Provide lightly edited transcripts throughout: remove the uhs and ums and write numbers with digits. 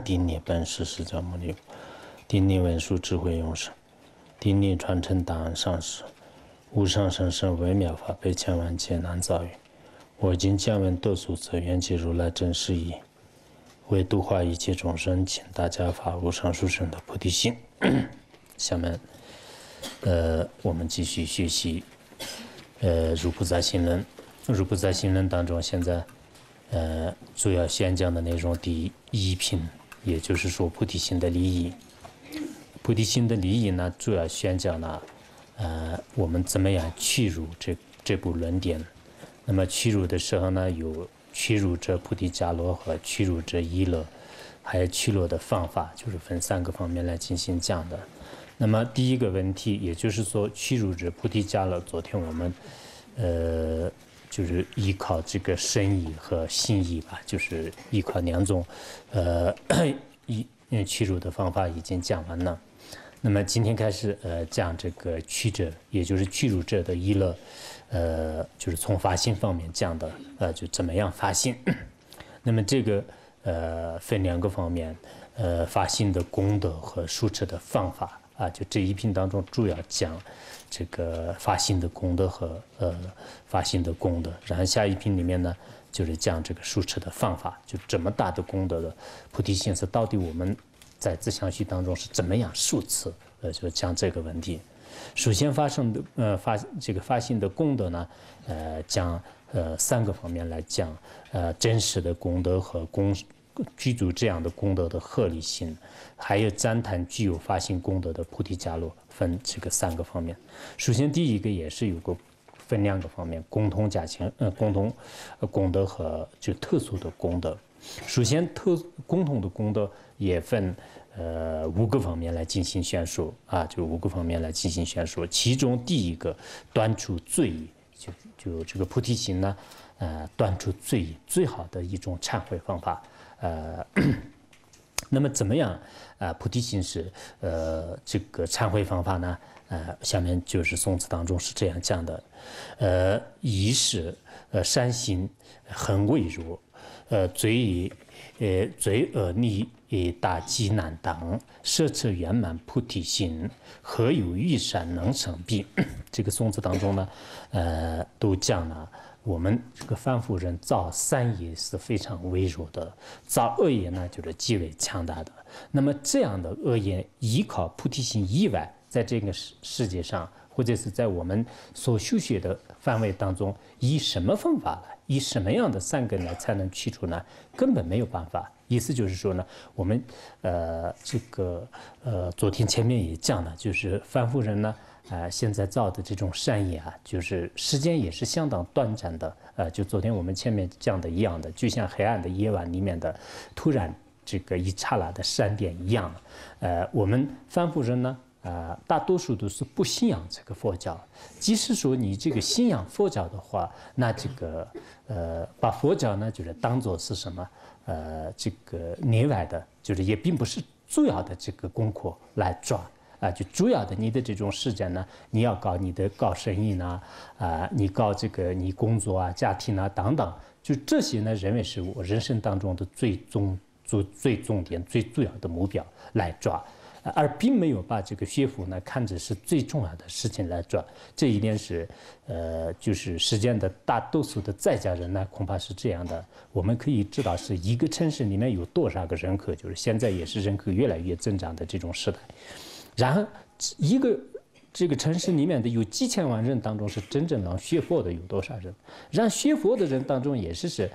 顶礼本师释迦牟尼，顶礼文殊智慧勇士，顶礼传承档案上师，无上甚深微妙法，百千万劫难遭遇。我今见闻得所则，愿解如来真实义，为度化一切众生，请大家发无上殊胜的菩提心。下面，我们继续学习，如菩萨行论。如菩萨行论当中，现在，主要宣讲的内容第一品。也就是说，菩提心的利益。菩提心的利益呢，主要宣讲了，我们怎么样去入这部论点。那么去入的时候呢，有去入者菩提伽罗和去入者依乐，还有去入的方法，就是分3个方面来进行讲的。那么第一个问题，也就是说去入者菩提伽罗，昨天我们，就是依靠这个身意和心意吧，就是依靠2种，去入的方法已经讲完了。那么今天开始，讲这个去者，也就是去入者的依乐，就是从发心方面讲的，就怎么样发心。那么这个，分2个方面，发心的功德和输出的方法。就这一品当中主要讲这个发心的功德和发心的功德，然后下一品里面呢就是讲这个输出的方法，就这么大的功德的菩提心是到底我们在自相续当中是怎么样输出，就讲这个问题。首先发心的功德呢，讲3个方面来讲，真实的功德和具足这样的功德的合理性，还有赞叹具有发心功德的菩提伽罗，分这个3个方面。首先第一个也是有个分2个方面，共同功德和就特殊的功德。首先共同的功德也分5个方面来进行宣说就5个方面来进行宣说。其中第一个断除罪业，就这个菩提心呢，断除罪业最好的一种忏悔方法。那么怎么样菩提心是这个忏悔方法呢？下面就是颂词当中是这样讲的：一是善心很微弱，罪恶逆大吉难当，摄持圆满菩提心，何有欲善能成彼？这个颂词当中呢，都讲了。我们这个凡夫人造善业是非常微弱的，造恶业呢就是极为强大的。那么这样的恶业依靠菩提心以外，在这个世界上，或者是在我们所修学的范围当中，以什么方法来，以什么样的善根来才能去除呢？根本没有办法。意思就是说呢，我们昨天前面也讲了，就是凡夫人呢。现在造的这种善业就是时间也是相当短暂的，就昨天我们前面讲的一样的，就像黑暗的夜晚里面的突然这个一刹那的闪电一样。我们凡夫人呢，大多数都是不信仰这个佛教。即使说你这个信仰佛教的话，那这个把佛教呢就是当作是什么这个内外的，就是也并不是主要的这个功课来抓。就主要的你的这种时间呢，你要搞生意呢，你搞这个你工作家庭等等，就这些呢，认为是我人生当中的最重点、最主要的目标来抓，而并没有把这个学佛呢看成是最重要的事情来抓。这一点是，就是世间的大多数的在家人呢，恐怕是这样的。我们可以知道，是一个城市里面有多少个人口，就是现在也是人口越来越增长的这种时代。然后一个这个城市里面的有几千万人当中，是真正能学佛的有多少人？让学佛的人当中也是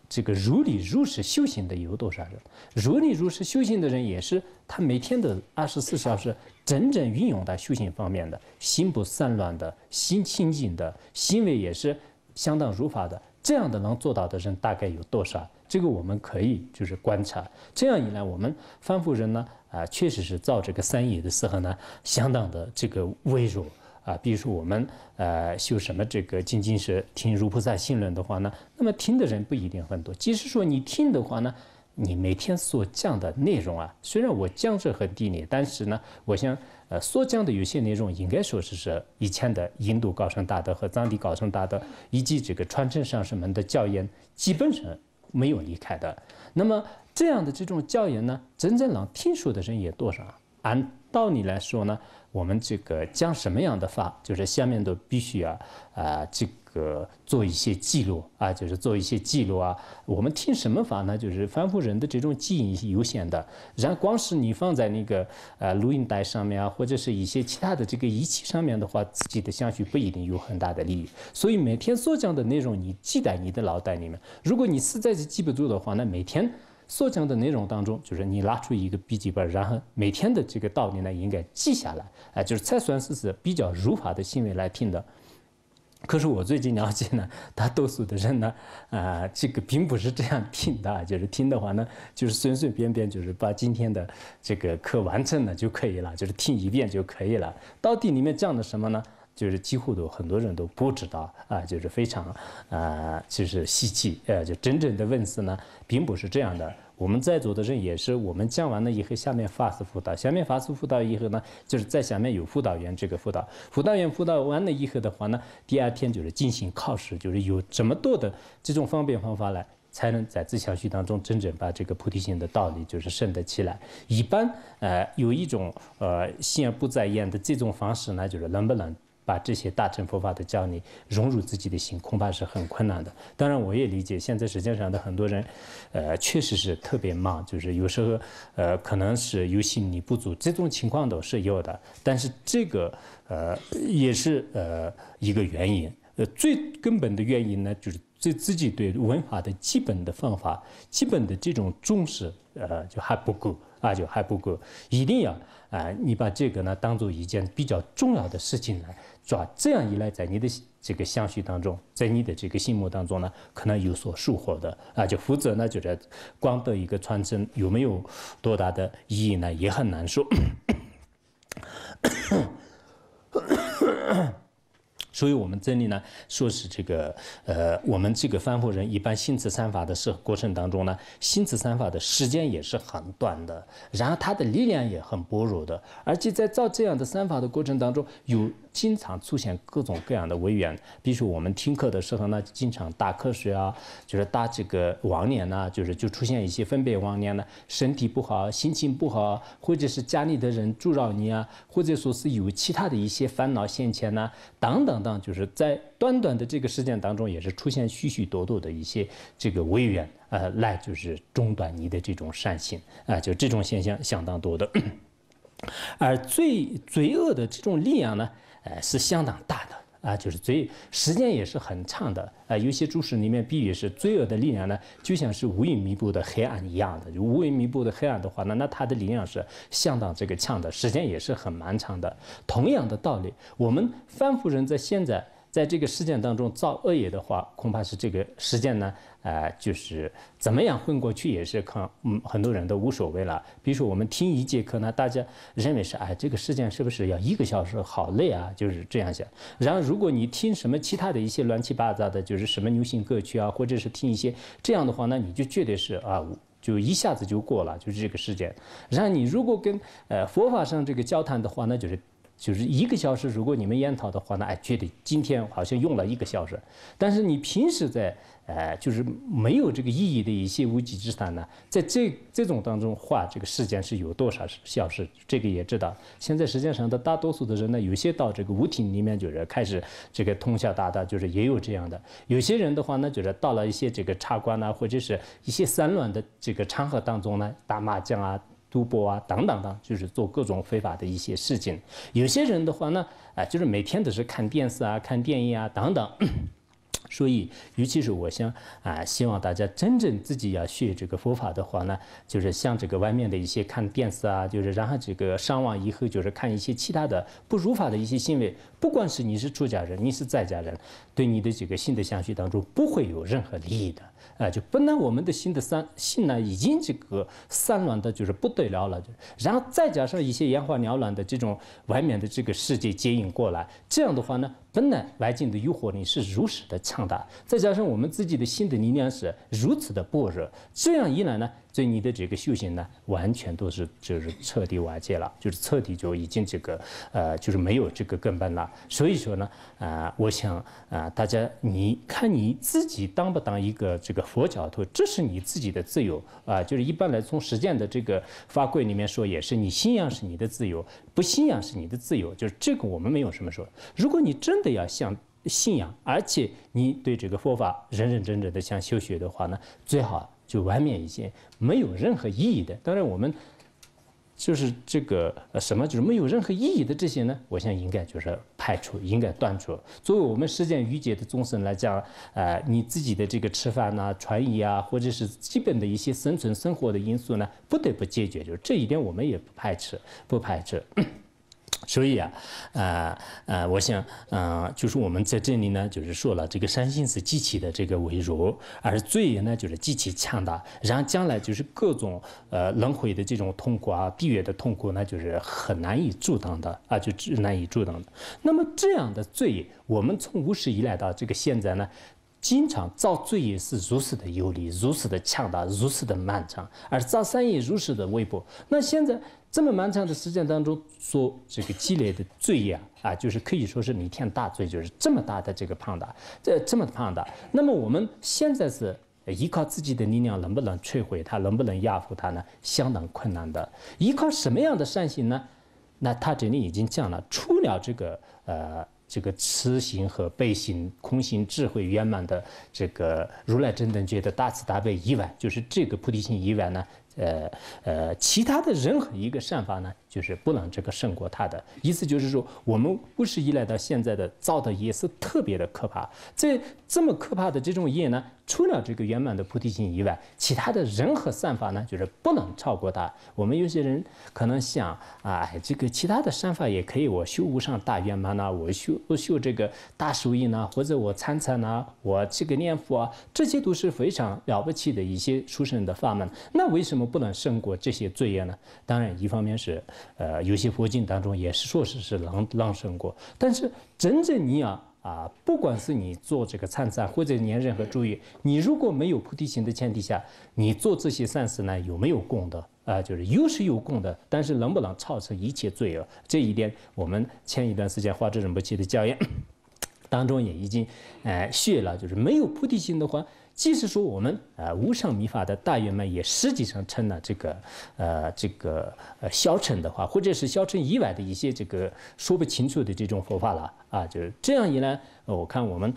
这个如理如实修行的有多少人？如理如实修行的人也是他每天的24小时真正运用到修行方面的，心不散乱的，心清净的，行为也是相当如法的。这样的能做到的人大概有多少？这个我们可以就是观察。这样一来，我们凡夫人呢，确实是造这个善业的时候呢，相当的这个微弱比如说我们修什么这个仅仅是听如菩萨行论的话呢，那么听的人不一定很多。即使说你听的话呢，你每天所讲的内容啊，虽然我讲是很低劣，但是呢，我想所讲的有些内容应该说是以前的印度高僧大德和藏地高僧大德以及这个传承上师们的教言，基本上没有离开的。那么这样的这种教言呢，真正能听说的人也多少？按道理来说呢，我们这个讲什么样的法，就是下面都必须这个做一些记录啊，就是做一些记录啊。我们听什么法呢？就是凡夫人的这种记忆是有限的，然后光是你放在那个录音带上面啊，或者是一些其他的这个仪器上面的话，自己的相续不一定有很大的利益。所以每天所讲的内容，你记在你的脑袋里面。如果你实在是记不住的话，那每天所讲的内容当中，就是你拿出一个笔记本，然后每天的这个道理呢，应该记下来，就是才算是比较如法的行为来听的。可是我最近了解呢，大多数的人呢，这个并不是这样听的，就是听的话呢，就是随随便便就是把今天的这个课完成了就可以了，就是听一遍就可以了。到底里面讲的什么呢？就是几乎都很多人都不知道啊，就是非常就是稀奇，就真正的问世呢，并不是这样的。我们在座的人也是，我们讲完了以后，下面法师辅导，下面法师辅导以后呢，就是在下面有辅导员这个辅导，辅导员辅导完了以后的话呢，第二天就是进行考试，就是有这么多的这种方便方法来，才能在自相续当中真正把这个菩提心的道理就是升得起来。一般有一种心而不在焉的这种方式呢，就是能不能把这些大乘佛法的教理融入自己的心，恐怕是很困难的。当然，我也理解现在世界上的很多人，确实是特别忙，就是有时候可能是有心力不足，这种情况都是有的。但是这个也是一个原因。最根本的原因呢，就是自己对文化的基本的方法、基本的这种重视，就还不够啊，就还不够。一定要你把这个呢当做一件比较重要的事情来抓，这样一来，在你的这个相续当中，在你的这个心目当中呢，可能有所收获的啊。就否则呢，就是光得一个传承，有没有多大的意义呢，也很难说。所以我们这里呢，说是这个我们这个凡夫人一般行持三法的过程当中呢，行持三法的时间也是很短的，然后它的力量也很薄弱的，而且在造这样的三法的过程当中，经常出现各种各样的违缘。比如说我们听课的时候呢，经常打瞌睡啊，就是打这个妄念呐，就出现一些分别妄念呢，身体不好，心情不好，或者是家里的人阻扰你啊，或者说是有其他的一些烦恼现前呐，等等等，就是在短短的这个时间当中，也是出现许许多多的一些这个违缘，来就是中断你的这种善行啊，就这种现象相当多的。而罪恶的这种力量呢，是相当大的啊，就是时间也是很长的啊。有些注释里面比喻是罪恶的力量呢，就像是乌云密布的黑暗一样的。就乌云密布的黑暗的话呢，那它的力量是相当这个强的，时间也是很漫长的。同样的道理，我们凡夫人在这个时间当中造恶业的话，恐怕是这个时间呢，就是怎么样混过去也是很多人都无所谓了。比如说我们听一节课呢，大家认为是这个时间是不是要1个小时，好累啊，就是这样想。然后如果你听什么其他的一些乱七八糟的，就是什么流行歌曲啊，或者是听一些这样的话呢，你就觉得是就一下子就过了，就是这个时间。然后你如果跟佛法上这个交谈的话呢，就是1个小时，如果你们研讨的话呢，觉得今天好像用了1个小时，但是你平时在就是没有这个意义的一些无稽之谈呢，在这种当中花这个时间是有多少小时，这个也知道。现在世界上的大多数的人呢，有些到这个舞厅里面就是开始这个通宵达旦，就是也有这样的。有些人的话呢，就是到了一些这个茶馆啊，或者是一些散乱的这个场合当中呢，打麻将啊、赌博啊等等等，就是做各种非法的一些事情。有些人的话呢，就是每天都是看电视啊、看电影啊等等。所以，尤其是我想希望大家真正自己要学这个佛法的话呢，就是像这个外面的一些看电视啊，就是然后这个上网以后就是看一些其他的不如法的一些行为，不管是你是出家人，你是在家人，对你的这个心的相续当中不会有任何利益的。就本来我们的心呢已经这个散乱的就是不得了了，然后再加上一些眼花缭乱的这种外面的这个世界接应过来，这样的话呢，本来外境的诱惑力是如此的强大，再加上我们自己的心的力量是如此的薄弱，这样一来呢，所以你的这个修行呢，完全都是就是彻底瓦解了，就是彻底就已经这个就是没有这个根本了。所以说呢，我想大家你看你自己当不当一个这个佛教徒，这是你自己的自由就是一般来从实践的这个法规里面说，也是你信仰是你的自由，不信仰是你的自由，就是这个我们没有什么说。如果你真的要信仰，而且你对这个佛法认认真真的想修学的话呢，最好就外面一些没有任何意义的。当然我们就是这个就是没有任何意义的这些呢，我想应该就是排除，应该断除。作为我们实践愚界的众生来讲，你自己的这个吃饭呐、穿衣啊，或者是基本的一些生存生活的因素呢，不得不解决。就是这一点我们也不排斥。所以我想，就是我们在这里呢，就是说了，这个善心是极其的这个微弱，而罪业呢，就是极其强大，然后将来就是各种轮回的这种痛苦地狱的痛苦呢，就是很难以阻挡的就难以阻挡的。那么这样的罪业，我们从无始以来到这个现在呢，经常造罪业是如此的有力，如此的强大，如此的漫长，而造善业如此的微薄。那现在这么漫长的时间当中所这个积累的罪业就是可以说是弥天大罪，就是这么大的这个庞大，这么庞大。那么我们现在是依靠自己的力量能不能摧毁它，能不能压服它呢？相当困难的。依靠什么样的善行呢？那他这里已经讲了，除了这个慈行和悲行、空行、智慧圆满的这个如来真等觉的大慈大悲以外，就是这个菩提心以外呢，其他的任何一个善法呢，就是不能这个胜过它的。意思就是说，我们无始以来到现在的造的业是特别的可怕。这么可怕的这种业呢，除了这个圆满的菩提心以外，其他的任何善法呢，就是不能超过它。我们有些人可能想这个其他的善法也可以，我修无上大圆满我修这个大手印或者我参禅我这个念佛这些都是非常了不起的一些殊胜的法门。那为什么不能胜过这些罪业呢？当然，一方面是有些佛经当中也是说是能胜过，但是真正你不管是你做这个参禅或者念任何咒语，你如果没有菩提心的前提下，你做这些善事呢，有没有功德就是是有功德，但是能不能超出一切罪恶？这一点我们前一段时间华智仁波切的教研当中也已经学了，就是没有菩提心的话，即使说我们无上密法的大圆满也实际上成了这个小乘的话，或者是小乘以外的一些这个说不清楚的这种佛法了就是这样一来，我看我们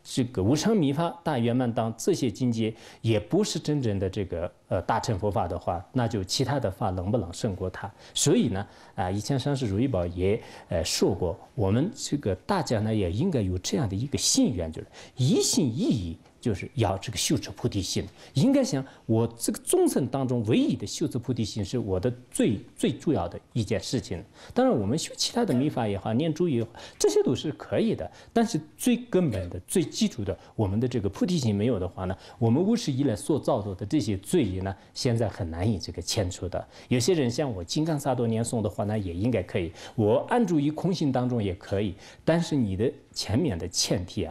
这个无上密法大圆满当这些境界也不是真正的这个大乘佛法的话，那就其他的法能不能胜过它？所以呢以前上师如意宝也说过，我们这个大家呢也应该有这样的一个心愿，就是一心一意。就是要这个修持菩提心，应该想我这个众生当中唯一的修持菩提心是我的最主要的一件事情。当然，我们修其他的密法也好，念珠也好，这些都是可以的。但是最根本的、最基础的，我们的这个菩提心没有的话呢，我们无始以来所造作的这些罪业呢，现在很难以这个迁除的。有些人像我金刚萨埵念诵的话呢，也应该可以；我安住于空性当中也可以。但是你的前面的前提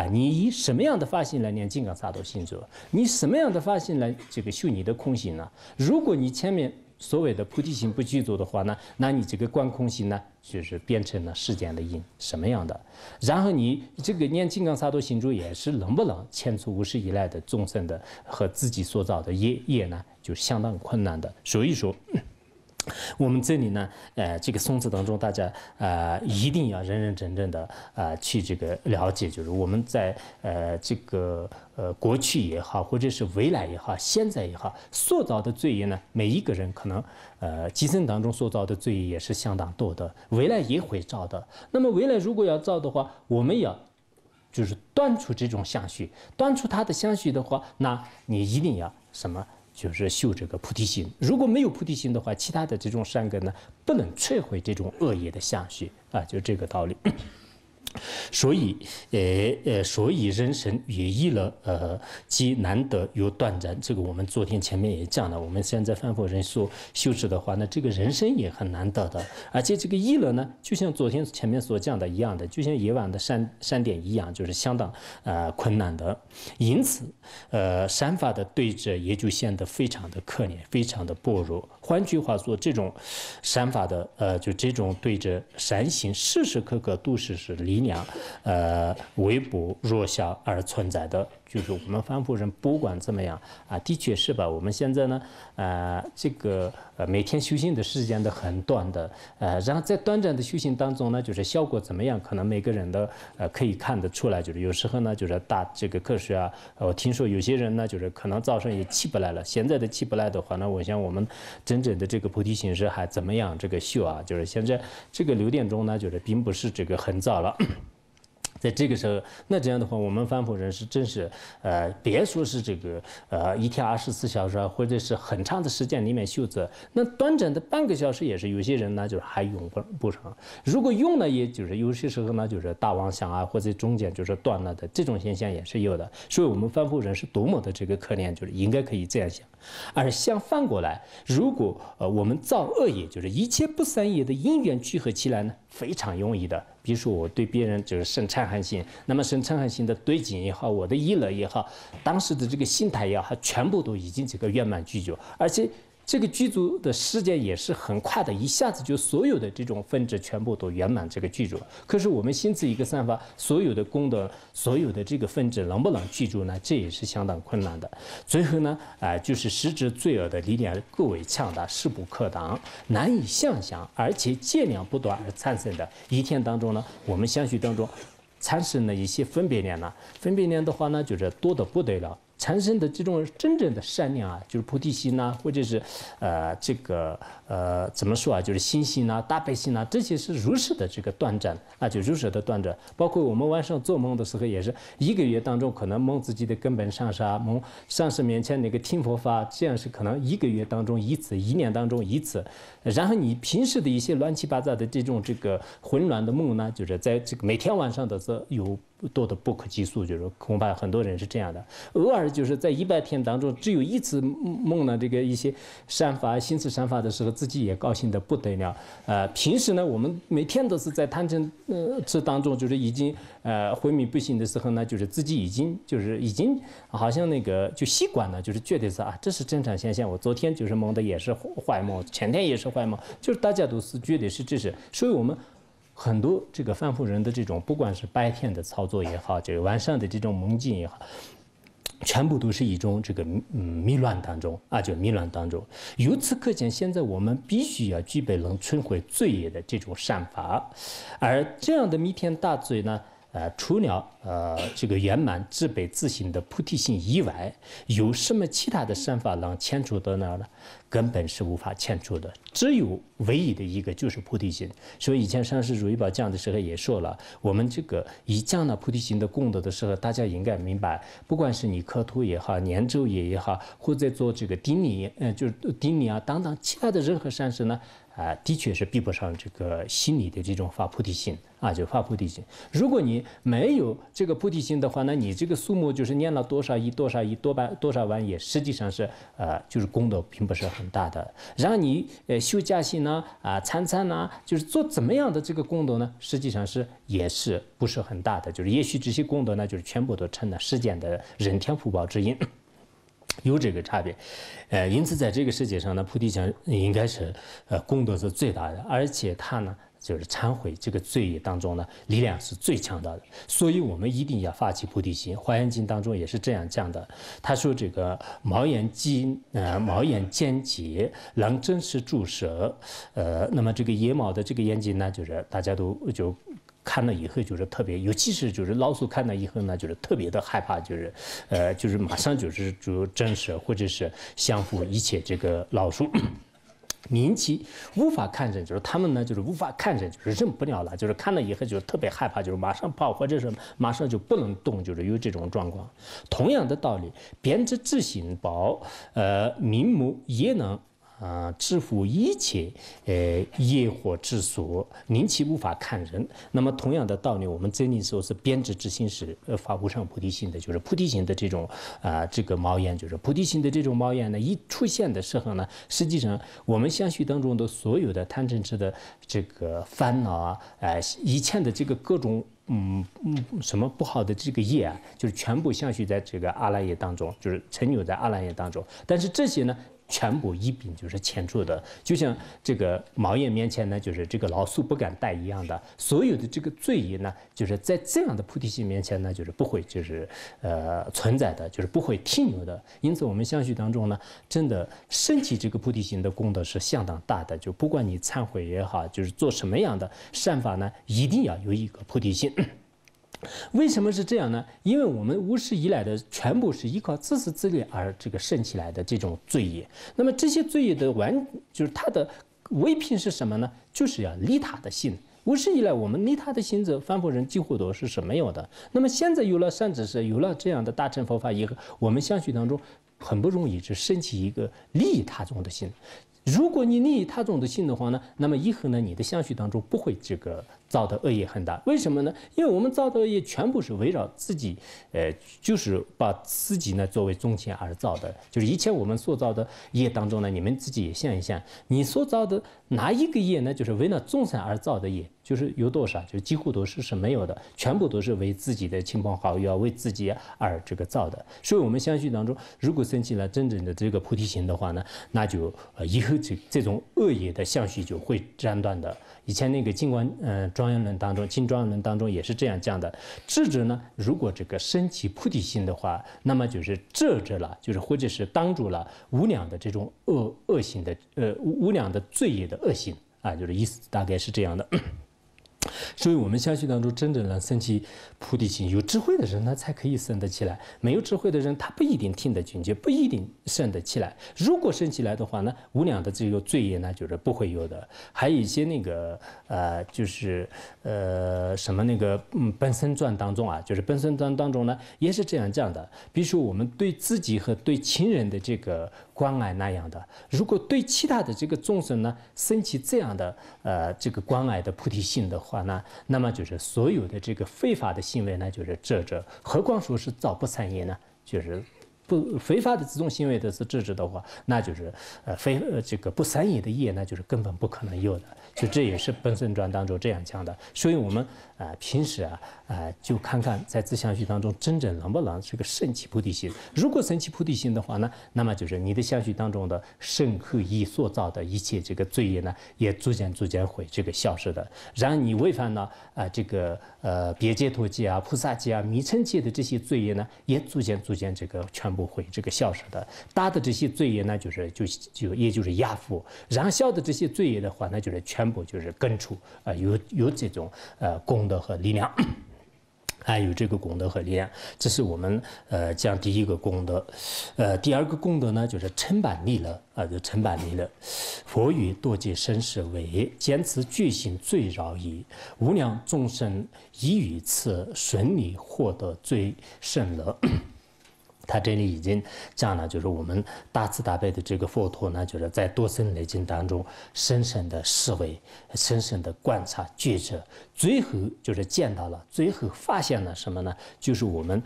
你以什么样的发心来念金刚萨埵心咒？你什么样的发心来这个修你的空心呢？如果你前面所谓的菩提心不具足的话呢，那你这个观空心呢，就是变成了世间的因，什么样的？然后你这个念金刚萨埵心咒也是能不能迁除无始以来的众生的和自己所造的业呢，就相当困难的。所以说。我们这里呢，这个诵词当中，大家一定要认认真真的去这个了解，就是我们在这个过去也好，或者是未来也好，现在也好，所造的罪业呢，每一个人可能今生当中所造的罪业也是相当多的，未来也会造的。那么未来如果要造的话，我们要就是断除这种相续，断除它的相续的话，那你一定要什么？就是修这个菩提心，如果没有菩提心的话，其他的这种善根呢，不能摧毁这种恶业的相续就这个道理。所以人生也依了既难得又短暂。这个我们昨天前面也讲了，我们现在反复人所修持的话呢，这个人生也很难得的，而且这个依了呢，就像昨天前面所讲的一样的，就像夜晚的闪电一样，就是相当困难的。因此，善法的对峙也就显得非常的可怜，非常的薄弱。换句话说，这种善法的就这种对峙善行，时时刻刻都是力量微薄弱小而存在的。就是我们凡夫人不管怎么样啊，的确是吧？我们现在呢，这个每天修行的时间都很短的，然后在短暂的修行当中呢，就是效果怎么样，可能每个人都可以看得出来。就是有时候呢，就是打这个瞌睡啊，我听说有些人呢，就是可能早上也起不来了。现在的起不来的话呢，我想我们真正的这个菩提心是还怎么样这个修啊？就是现在这个6点钟呢，就是并不是这个很早了。在这个时候，那这样的话，我们凡夫人是真是，别说是这个一天24小时啊，或者是很长的时间里面修持，那短暂的半个小时也是有些人呢，就是还用不上。如果用了，也就是有些时候呢，就是大妄想啊，或者中间就是断了的这种现象也是有的。所以，我们凡夫人是多么的这个可怜，就是应该可以这样想。而相反过来，如果我们造恶业，就是一切不善业的因缘聚合起来呢，非常容易的。比如说我对别人就是生嗔恨心，那么生嗔恨心的对境也好，我的意乐也好，当时的这个心态也好，全部都已经这个圆满具足，而且这个具足的时间也是很快的，一下子就所有的这种分支全部都圆满这个具足。可是我们心持一个善法，所有的功德，所有的这个分支能不能具足呢？这也是相当困难的。最后呢，就是实质罪恶的力量更为强大，势不可当，难以想象，而且劫量不断而产生的。一天当中呢，我们相续当中产生了一些分别念呢，分别念的话呢，就是多得不得了。产生的这种真正的善良啊，就是菩提心呐，或者是这个怎么说啊，就是心性啊、大悲心啊，这些是如实的这个断暂啊，就如实的断暂。包括我们晚上做梦的时候，也是1个月当中可能梦自己的根本上师，梦上师面前那个听佛法，这样是可能1个月当中一次，1年当中一次。然后你平时的一些乱七八糟的这个混乱的梦呢，就是在这个每天晚上的时候有多的不可计数，就是恐怕很多人是这样的。偶尔就是在100天当中只有一次梦了这个一些善法、心持善法的时候，自己也高兴的不得了。平时呢，我们每天都是在贪嗔痴当中，就是已经昏迷不醒的时候呢，就是自己已经好像那个就习惯了，就是觉得是这是正常现象。我昨天就是梦的也是坏梦，前天也是坏梦，就是大家都是觉得是这是，所以我们很多这个凡夫人的这种，不管是白天的操作也好，就是晚上的这种梦境也好，全部都是一种这个迷乱当中就迷乱当中。由此可见，现在我们必须要具备能摧毁罪业的这种善法，而这样的弥天大罪呢，除了这个圆满自悲自信的菩提心以外，有什么其他的善法能牵出到那儿呢？根本是无法牵出的，只有唯一的一个就是菩提心。所以以前上师如意宝讲的时候也说了，我们这个一讲到菩提心的功德的时候，大家应该明白，不管是你磕头也好，念咒也好，或者做这个顶礼，就是顶礼等等其他的任何善事呢，的确是比不上这个心里的这种发菩提心就发菩提心。如果你没有这个菩提心的话呢，你这个数目就是念了多少亿、多少亿、多少万也实际上是就是功德并不是很大的。然后你修加行呢参参呢，就是做怎么样的这个功德呢，实际上也是不是很大的。就是也许这些功德呢，就是全部都成了世间的人天福报之因。有这个差别，因此在这个世界上呢，菩提心应该是功德是最大的，而且它呢就是忏悔这个罪业当中呢，力量是最强大的。所以我们一定要发起菩提心。华严经当中也是这样讲的，他说这个毛眼见结能真实注舌，那么这个野猫的这个眼睛呢，就是大家都就看了以后就是特别，尤其是就是老鼠看了以后呢，就是特别的害怕，就是马上就震慑或者是降服一切这个老鼠。民妻无法看人，就是他们呢，就是无法看人，就是忍不了了，就是看了以后就特别害怕，就是马上跑，或者是马上就不能动，就是有这种状况。同样的道理，编织自行宝，名目也能制服一切业惑之所，令其无法看人。那么同样的道理，我们真理说是编织之心是发无上菩提心的，就是菩提心的这种这个毛眼，就是菩提心的这种毛眼呢，一出现的时候呢，实际上我们相续当中的所有的贪嗔痴的这个烦恼啊，以前的这个各种什么不好的这个业啊，就是全部相续在这个阿赖耶当中，就是沉溺在阿赖耶当中。但是这些呢，全部一并就是牵出的，就像这个毛眼面前呢，就是这个老鼠不敢戴一样的，所有的这个罪业呢，就是在这样的菩提心面前呢，就是不会就是存在的，就是不会停留的。因此，我们相续当中呢，真的升起这个菩提心的功德是相当大的。就不管你忏悔也好，就是做什么样的善法呢，一定要有一个菩提心。为什么是这样呢？因为我们无始以来的全部是依靠自私自利而这个生起来的这种罪业。那么这些罪业的就是它的唯品是什么呢？就是要利他的心。无始以来，我们利他的心则凡夫人几乎都是没有的。那么现在有了善知识，有了这样的大乘佛法以后，我们相续当中很不容易是升起一个利益他众的心。如果你利益他众的心的话呢，那么以后呢，你的相续当中不会这个造的恶业很大。为什么呢？因为我们造的恶业全部是围绕自己，就是把自己呢作为中心而造的。就是以前我们所造的业当中呢，你们自己也想一想，你所造的哪一个业呢，就是为了众生而造的业，就是有多少，就几乎都是没有的，全部都是为自己的亲朋好友，为自己而这个造的。所以，我们相续当中，如果升起了真正的这个菩提心的话呢，那就以后这种恶业的相续就会斩断的。以前那个金庄严论当中，金庄严论当中也是这样讲的。智者呢，如果这个升起菩提心的话，那么就是遮着了，就是或者是挡住了无量的这种恶行的无量的罪业的恶行啊，就是意思大概是这样的。所以，我们相续当中真正能升起菩提心，有智慧的人呢才可以升得起来。没有智慧的人，他不一定听得进去，不一定升得起来。如果升起来的话呢，无量的这个罪业呢，就是不会有的。还有一些那个就是什么那个本生传当中啊，就是本生传当中呢，也是这样讲的。比如说，我们对自己和对亲人的这个关爱那样的，如果对其他的这个众生呢，升起这样的这个关爱的菩提心的话呢，那么就是所有的这个非法的行为呢，就是遮着，何况说是造不善业呢？就是非法的这种行为的是遮着的话，那就是这个不善业的业呢，就是根本不可能有的。就这也是本生传当中这样讲的。所以我们平时就看看在自相续当中真正能不能这个升起菩提心。如果升起菩提心的话呢，那么就是你的相续当中的身口意所造的一切这个罪业呢，也逐渐会这个消失的。然后你违反了这个别解脱戒啊、菩萨戒啊、弥尘戒的这些罪业呢，也逐渐这个全部会这个消失的。大的这些罪业呢，也就是压服；然后小的这些罪业的话，那就是全部就是根除有这种功德和力量。还有这个功德和力量，这是我们讲第一个功德。第二个功德呢，就是称办利乐就称办利乐。佛语多劫生世为，坚持觉醒最饶益，无量众生已于此顺利获得最胜乐。他这里已经讲了，就是我们大慈大悲的这个佛陀呢，就是在多生累境当中深深的思维、深深的观察、觉知，最后就是见到了，最后发现了什么呢？就是我们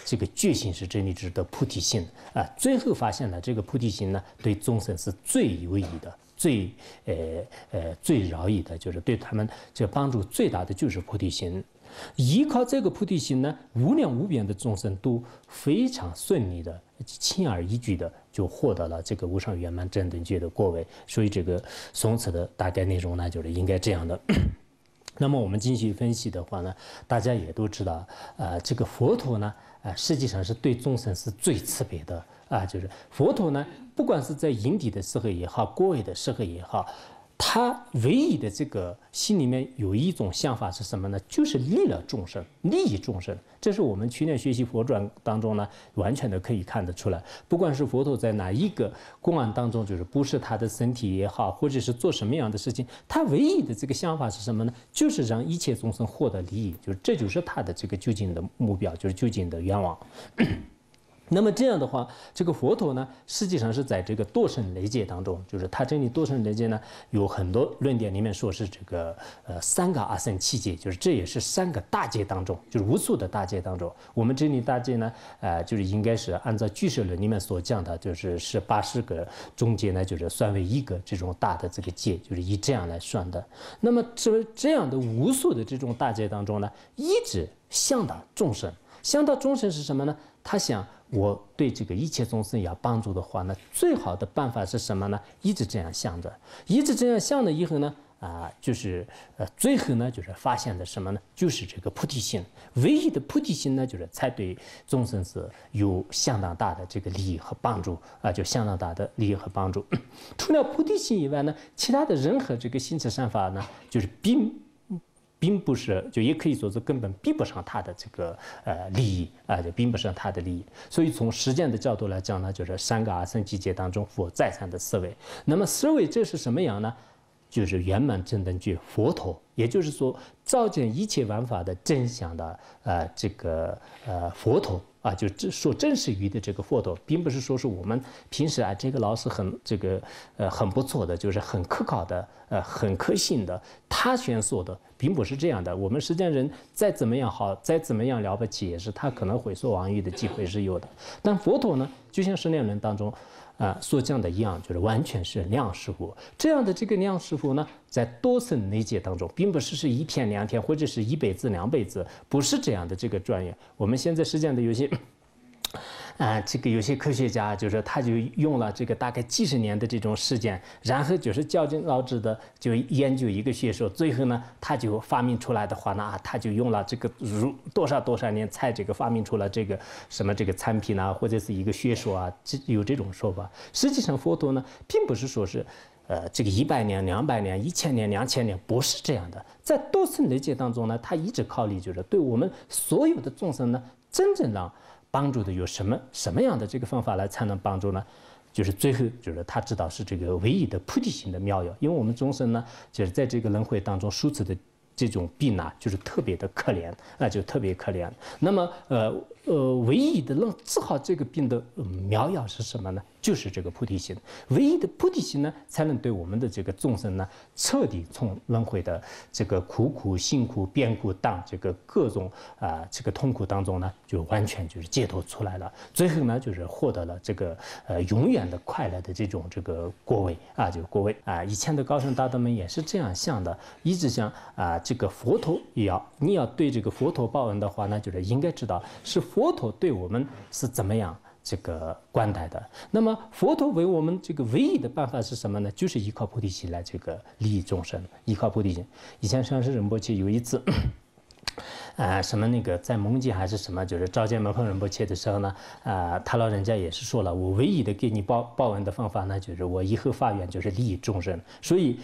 这个觉醒是真理智的菩提心最后发现了这个菩提心呢，对众生是最有益的。最饶益的，就是对他们这帮助最大的就是菩提心。依靠这个菩提心呢，无量无边的众生都非常顺利的、轻而易举的就获得了这个无上圆满正等觉的果位。所以这个颂词的大概内容呢，就是应该这样的。那么我们继续分析的话呢，大家也都知道，这个佛陀呢，实际上是对众生是最慈悲的就是佛陀呢，不管是在因地的时候也好，果位的时候也好，他唯一的这个心里面有一种想法是什么呢？就是利了众生，利益众生。这是我们去年学习佛传当中呢，完全的可以看得出来。不管是佛陀在哪一个公案当中，就是不是他的身体也好，或者是做什么样的事情，他唯一的这个想法是什么呢？就是让一切众生获得利益，就是这就是他的这个究竟的目标，就是究竟的愿望。那么这样的话，这个佛陀呢，实际上是在这个多生累劫当中，就是他这里多生累劫呢，有很多论点里面说是这个三个阿僧祇劫，就是这也是三个大劫当中，就是无数的大劫当中，我们这里大劫呢，就是应该是按照俱舍论里面所讲的，就是80个中劫呢，就是算为一个这种大的这个劫，就是以这样来算的。那么这样的无数的这种大劫当中呢，一直向导众生。向导众生是什么呢？他想我对这个一切众生要帮助的话呢，最好的办法是什么呢？一直这样想着，一直这样想了以后呢，就是最后呢，就是发现的什么呢？就是这个菩提心。唯一的菩提心呢，就是才对众生是有相当大的这个利益和帮助就相当大的利益和帮助。除了菩提心以外呢，其他的任何这个行持善法呢，就是并不是，就也可以说是根本比不上他的这个利益就比不上他的利益。所以从实践的角度来讲呢，就是三个阿僧祇劫当中佛再三的思维。那么思维这是什么样呢？就是圆满正等觉佛陀，也就是说照见一切万法的真相的这个佛陀。就说真实语的这个佛陀，并不是说是我们平时这个老师很不错的，就是很可靠的，很可信的，他宣说的，并不是这样的。我们实践人再怎么样好，再怎么样了不起，也是他可能会说妄语的机会是有的。但佛陀呢，就像《十念论》当中所讲的一样，就是完全是量师傅。这样的这个量师傅呢，在多生累劫当中，并不是一天两天，或者是一辈子两辈子，不是这样的这个专业。我们现在实践的有些。这个有些科学家就是他就用了这个大概几十年的这种时间，然后就是绞尽脑汁的就研究一个学说，最后呢他就发明出来的话呢他就用了这个多少年才这个发明出了这个什么这个产品或者是一个学说有这种说法。实际上佛陀呢并不是说是这个100年、200年、1000年、2000年，不是这样的。在多生累劫当中呢，他一直考虑就是对我们所有的众生呢，真正让帮助的有什么样的这个方法来才能帮助呢？就是最后就是他知道是这个唯一的菩提心的妙药，因为我们众生呢，就是在这个轮回当中受持的这种病就是特别的可怜就特别可怜。那么唯一的能治好这个病的妙药是什么呢？就是这个菩提心。唯一的菩提心呢，才能对我们的这个众生呢，彻底从轮回的这个苦、辛苦、变苦当这个各种这个痛苦当中呢，就完全就是解脱出来了。最后呢，就是获得了这个永远的快乐的这个果位就果位以前的高僧大德们也是这样想的，一直想这个佛陀你要对这个佛陀报恩的话呢，就是应该知道是佛陀对我们是怎么样这个关待的。那么佛陀为我们这个唯一的办法是什么呢？就是依靠菩提心来这个利益众生，依靠菩提心。以前上师仁波切有一次什么那个在蒙界还是什么，就是召见门峰仁波切的时候呢，他老人家也是说了，我唯一的给你报恩的方法呢，就是我以后发愿就是利益众生。所以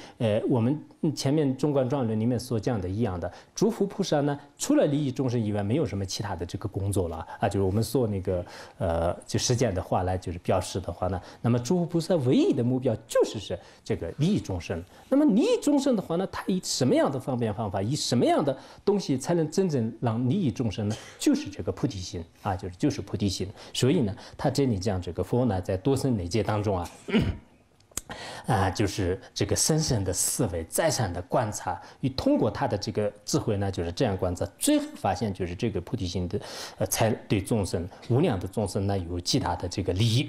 我们前面中观庄论里面所讲的一样的，诸佛菩萨呢，除了利益众生以外，没有什么其他的这个工作了就是我们说那个就实践的话来就是表示的话呢，那么诸佛菩萨唯一的目标就是这个利益众生。那么利益众生的话呢，他以什么样的方法，以什么样的东西才能真正让利益众生呢？就是这个菩提心就是菩提心。所以呢，他这里讲这个佛呢，在多生累劫当中就是这个深深的思维，再三的观察，通过他的这个智慧呢，就是这样观察，最后发现就是这个菩提心的才对众生无量的众生呢有极大的这个利益。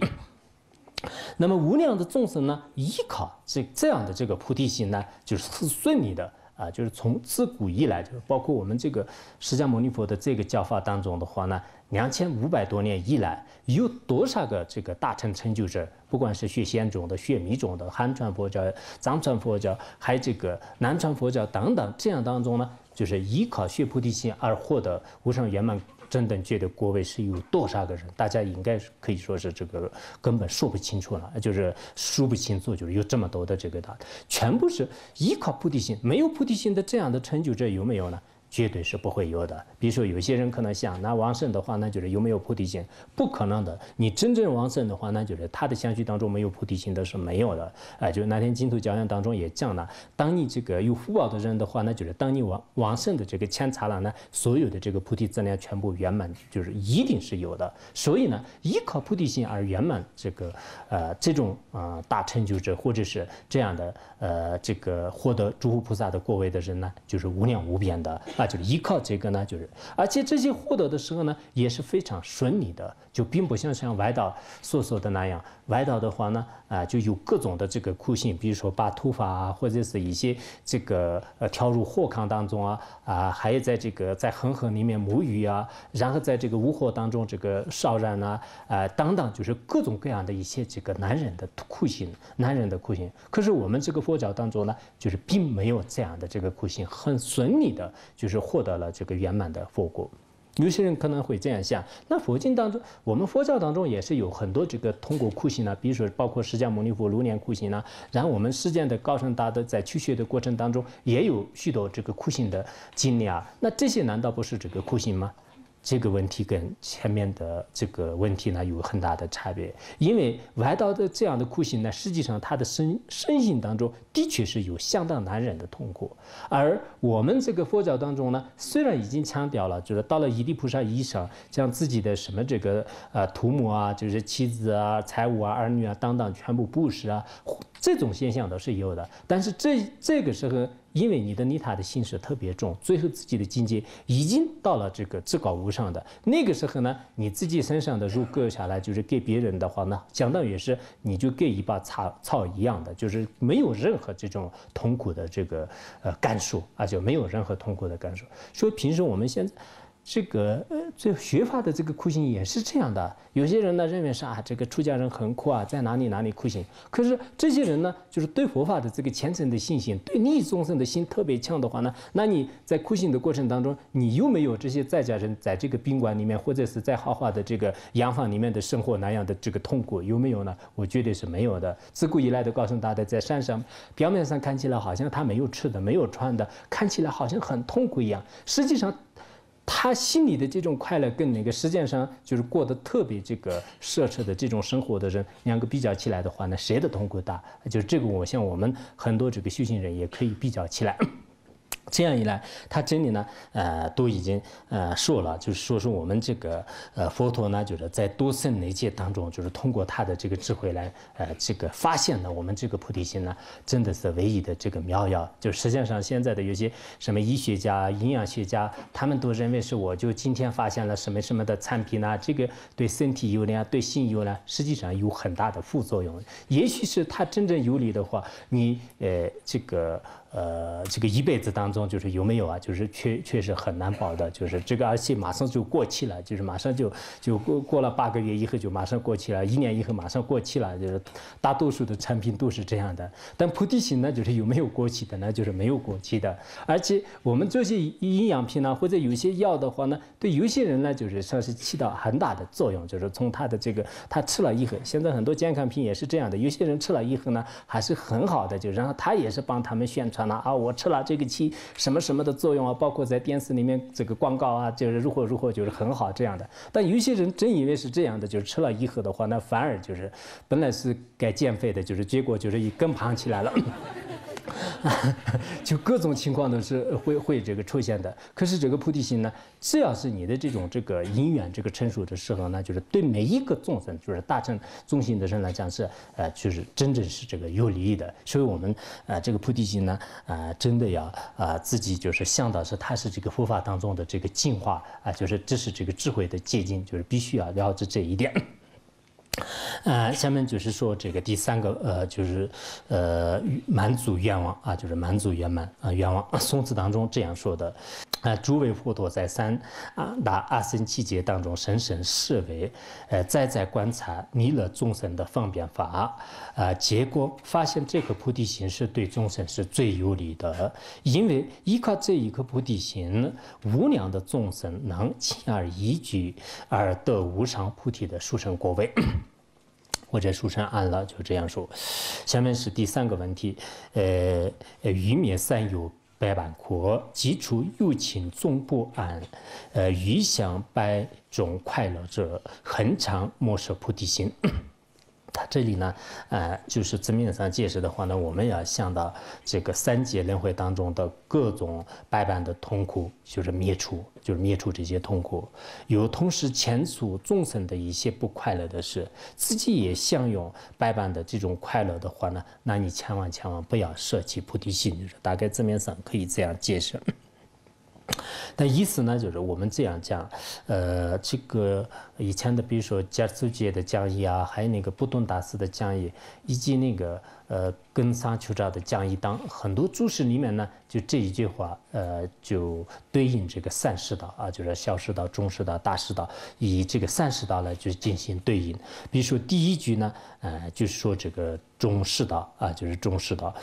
那么无量的众生呢，依靠这样的这个菩提心呢，就是顺利的就是从自古以来，就是包括我们这个释迦牟尼佛的这个教法当中的话呢，2500多年以来，有多少个这个大成就者，不管是学仙宗的、学密宗的、汉传佛教、藏传佛教，还这个南传佛教等等，这样当中呢，就是依靠学菩提心而获得无上圆满真等觉的果位是有多少个人？大家应该可以说是这个根本说不清楚了，就是数不清楚，就是有这么多的这个全部是依靠菩提心。没有菩提心的这样的成就者有没有呢？绝对是不会有的。比如说，有些人可能想，那往生的话，那就是有没有菩提心？不可能的。你真正往生的话，那就是他的相续当中没有菩提心的是没有的。就那天净土教养当中也讲了，当你这个有福报的人的话，那就是当你往生的这个前刹那呢，所有的这个菩提资粮全部圆满，就是一定是有的。所以呢，依靠菩提心而圆满这种大成就者，或者是这样的这个获得诸佛菩萨的果位的人呢，就是无量无边的就是依靠这个呢，就是而且这些获得的时候呢，也是非常顺利的，就并不像外道所说的那样。外道的话呢，就有各种的这个苦行，比如说把头发啊，或者是一些这个跳入火坑当中还有在这个在恒河里面沐浴啊，然后在这个无火当中这个烧燃等等，就是各种各样的一些这个男人的苦行。可是我们这个佛教当中呢，就是并没有这样的这个苦行，很顺利的，就是获得了这个圆满的佛果。有些人可能会这样想，那佛经当中，我们佛教当中也是有很多这个通过苦行比如说包括释迦牟尼佛6年苦行然后我们世间的高僧大德在求学的过程当中也有许多这个苦行的经历那这些难道不是这个苦行吗？这个问题跟前面的这个问题呢有很大的差别，因为外道的这样的苦行呢，实际上他的身心当中的确是有相当难忍的痛苦，而我们这个佛教当中呢，虽然已经强调了，就是到了一地菩萨以上，将自己的什么这个土木就是妻子财物儿女等等全部布施这种现象都是有的，但是这个时候。因为你的利他的心是特别重，最后自己的境界已经到了这个至高无上的那个时候呢，你自己身上的肉割下来，就是给别人的话呢，相当于是你就给一把草一样的，就是没有任何这种痛苦的这个感受就没有任何痛苦的感受。所以平时我们现在。这学法的这个苦行也是这样的，有些人呢认为是这个出家人很苦在哪里苦行，可是这些人呢，就是对佛法的这个虔诚的信心，对利益众生的心特别强的话呢，那你在苦行的过程当中，你又没有这些在家人在这个宾馆里面或者是在豪华的这个洋房里面的生活那样的这个痛苦，有没有呢？我觉得是没有的。自古以来的高僧大德在山上，表面上看起来好像他没有吃的没有穿的，看起来好像很痛苦一样，实际上。他心里的这种快乐跟那个实践上就是过得特别这个奢侈的这种生活的人，两个比较起来的话呢，谁的痛苦大？就是这个，我想我们很多这个修行人也可以比较起来。这样一来，他真的呢，都已经说了，就是说是我们这个佛陀呢，就是在多生累劫当中，就是通过他的这个智慧来这个发现了我们这个菩提心呢，真的是唯一的这个妙药。就实际上现在的有些什么医学家、营养学家，他们都认为是我就今天发现了什么的产品这个对身体有利对心有利，实际上有很大的副作用。也许是他真正有利的话，你这个一辈子当中就是有没有就是确实很难保的，就是这个而且马上就过期了，就是马上就过了8个月以后就马上过期了，1年以后马上过期了，就是大多数的产品都是这样的。但菩提心呢，就是有没有过期的呢？就是没有过期的。而且我们这些营养品或者有些药的话呢，对有些人呢，就是算是起到很大的作用，就是从他的这个他吃了以后，现在很多健康品也是这样的，有些人吃了以后呢还是很好的，就然后他也是帮他们宣传。我吃了这个起什么的作用包括在电视里面这个广告就是如何就是很好这样的。但有些人真以为是这样的，就是吃了以后的话，那反而就是本来是该减肥的，就是结果就是更胖起来了。就各种情况都是会这个出现的。可是这个菩提心呢，只要是你的这个因缘这个成熟的时候呢，就是对每一个众生，就是大乘众生的人来讲是就是真正是这个有利益的。所以我们这个菩提心呢真的要自己就是想到是它是这个佛法当中的这个进化就是这是这个智慧的结晶，就是必须要了解这一点。下面就是说这个第3个就是满足愿望就是满足圆满愿望。宋词当中这样说的诸位佛陀在3大阿僧祇劫当中深深视为在观察弥勒众生的方便法结果发现这颗菩提心是对众生是最有利的，因为依靠这一颗菩提心，无量的众生能轻而易举而得无上菩提的殊胜果位。或者书上安了，就这样说。下面是第3个问题，余灭三有百般苦，基础有情终不安，欲享百种快乐者，恒常莫舍菩提心。它这里呢，就是字面上解释的话呢，我们要想到这个三界轮回当中的各种百般的痛苦，就是灭除这些痛苦，有同时遣除众生的一些不快乐的事，自己也享用百般的这种快乐的话呢，那你千万不要舍弃菩提心，就是大概字面上可以这样解释。但意思呢，就是我们这样讲，这个以前的，比如说迦苏杰的讲义啊，还有那个不动大师的讲义，以及那个跟萨丘扎的讲义当很多注释里面呢，就这一句话，就对应这个三世道啊，就是小世道、中世道、大世道，以这个三世道来就进行对应。比如说第一句呢，就是说这个中世道啊，就是中世道，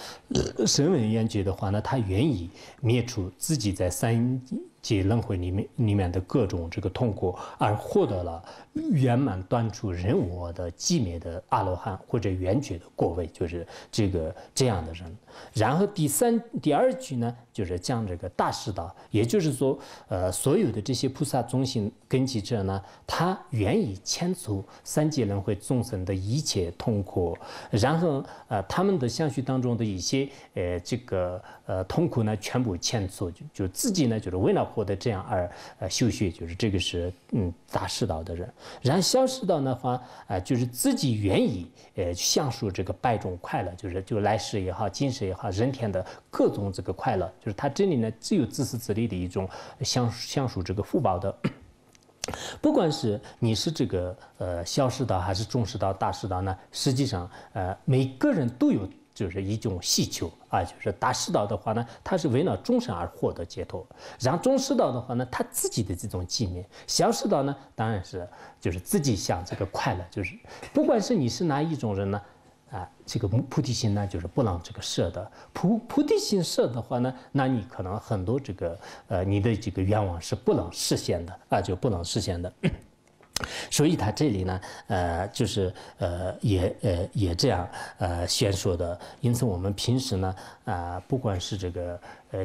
声闻缘觉的话呢，他愿意灭除自己在三界轮回里面的各种这个痛苦，而获得了圆满断除人我的寂灭的阿罗汉或者缘觉的果位，就是这样的人。然后第二句呢，就是讲这个大世道，也就是说，所有的这些菩萨中心根基者呢，他愿意遣除三界轮回众生的一切痛苦，然后他们的相续当中的一些痛苦呢，全部遣除，就自己呢，就是为了获得这样而修学，就是这个是大世道的人。然后小世道的话，就是自己愿意享受这个百种快乐，就来世也好，今世也好，人天的各种这个快乐，就是他这里呢只有自私自利的一种享受这个福报的。不管是你是这个小世道还是中世道、大世道呢，实际上每个人都有就是一种需求啊，就是大世道的话呢，他是为了众生而获得解脱；然后中世道的话呢，他自己的这种寂灭；小世道呢，当然是就是自己想这个快乐，就是不管是你是哪一种人呢。这个菩提心呢，就是不让这个舍的。菩提心舍的话呢，那你可能很多这个你的这个愿望是不能实现的啊，就不能实现的。所以他这里呢，就是也这样宣说的。因此我们平时呢，不管是这个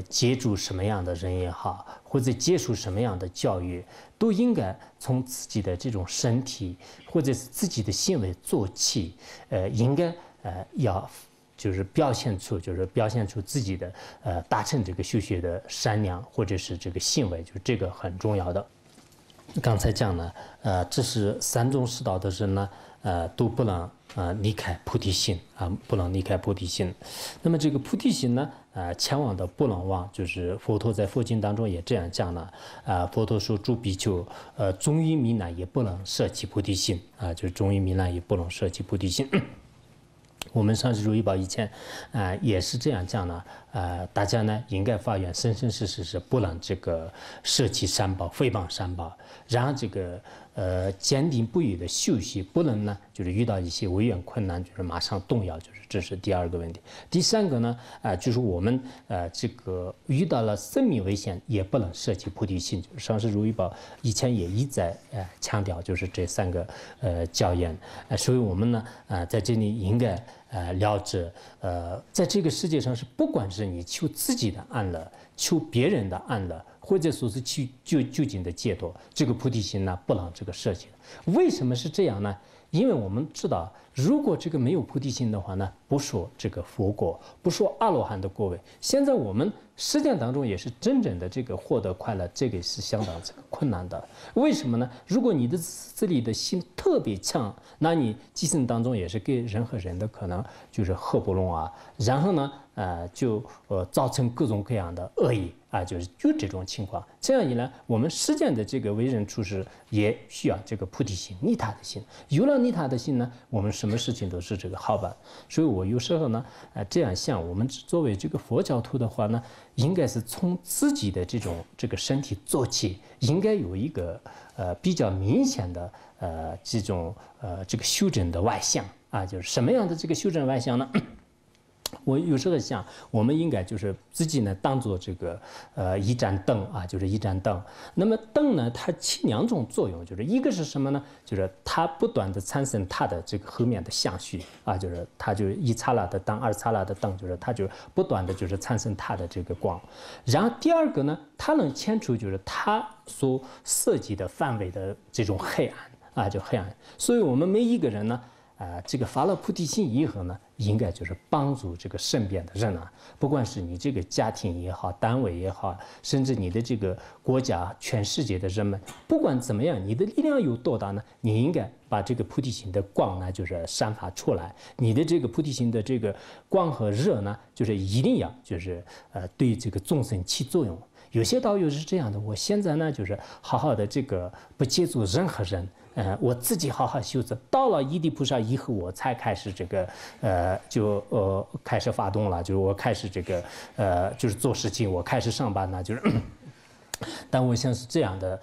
接触什么样的人也好，或者接触什么样的教育，都应该从自己的这种身体或者是自己的行为做起，应该要就是表现出自己的达成这个修学的善良或者是这个行为，就这个很重要的。刚才讲呢，这是三种世道的人呢，都不能离开菩提心啊，不能离开菩提心。那么这个菩提心呢，千万的不能忘，就是佛陀在佛经当中也这样讲了，佛陀说诸比丘，终于弥难也不能舍弃菩提心啊，就是终于弥难也不能舍弃菩提心。我们上师如意宝以前，也是这样讲的，大家呢应该发愿生生世世是不能这个舍弃三宝、诽谤三宝，然后这个坚定不移的修习，不能呢就是遇到一些危险困难，就是马上动摇，就是这是第二个问题。第三个呢，就是我们这个遇到了生命危险，也不能舍弃菩提心。就是上师如意宝以前也一再强调，就是这三个教言，所以我们呢在这里应该了知，在这个世界上是不管是你求自己的安乐，求别人的安乐，或者说是去究竟的解脱，这个菩提心呢不能这个舍弃的。为什么是这样呢？因为我们知道，如果这个没有菩提心的话呢，不说这个佛果，不说阿罗汉的果位，现在我们实践当中也是真正的这个获得快乐，这个是相当这个困难的。为什么呢？如果你的自利的心特别强，那你寄生当中也是给人和人的可能就是合不拢啊，然后呢，就造成各种各样的恶意啊，就这种情况。这样一来，我们实践的这个为人处事也需要这个菩提心、利他的心。有了利他的心呢，我们什么事情都是这个好办。所以我有时候呢，这样想，我们作为这个佛教徒的话呢，应该是从自己的这个身体做起，应该有一个比较明显的这个修正的外向啊，就是什么样的这个修正外向呢？我有时候想，我们应该就是自己呢当做这个一盏灯啊，就是一盏灯。那么灯呢，它起两种作用，就是一个是什么呢？就是它不断的产生它的这个后面的相续啊，就是它就一擦拉的灯，二擦拉的灯，就是它就不断的就是产生它的这个光。然后第二个呢，它能牵出就是它所涉及的范围的这种黑暗啊，就黑暗。所以我们每一个人呢。这个发了菩提心以后呢，应该就是帮助这个身边的人啊，不管是你这个家庭也好，单位也好，甚至你的这个国家、全世界的人们，不管怎么样，你的力量有多大呢？你应该把这个菩提心的光呢，就是散发出来。你的这个菩提心的这个光和热呢，就是一定要就是对这个众生起作用。有些道友是这样的，我现在呢就是好好的这个不接触任何人。我自己好好修持，到了一地菩萨以后，我才开始这个开始发动了，就是我开始这个就是做事情，我开始上班呢，就是。但我想是这样的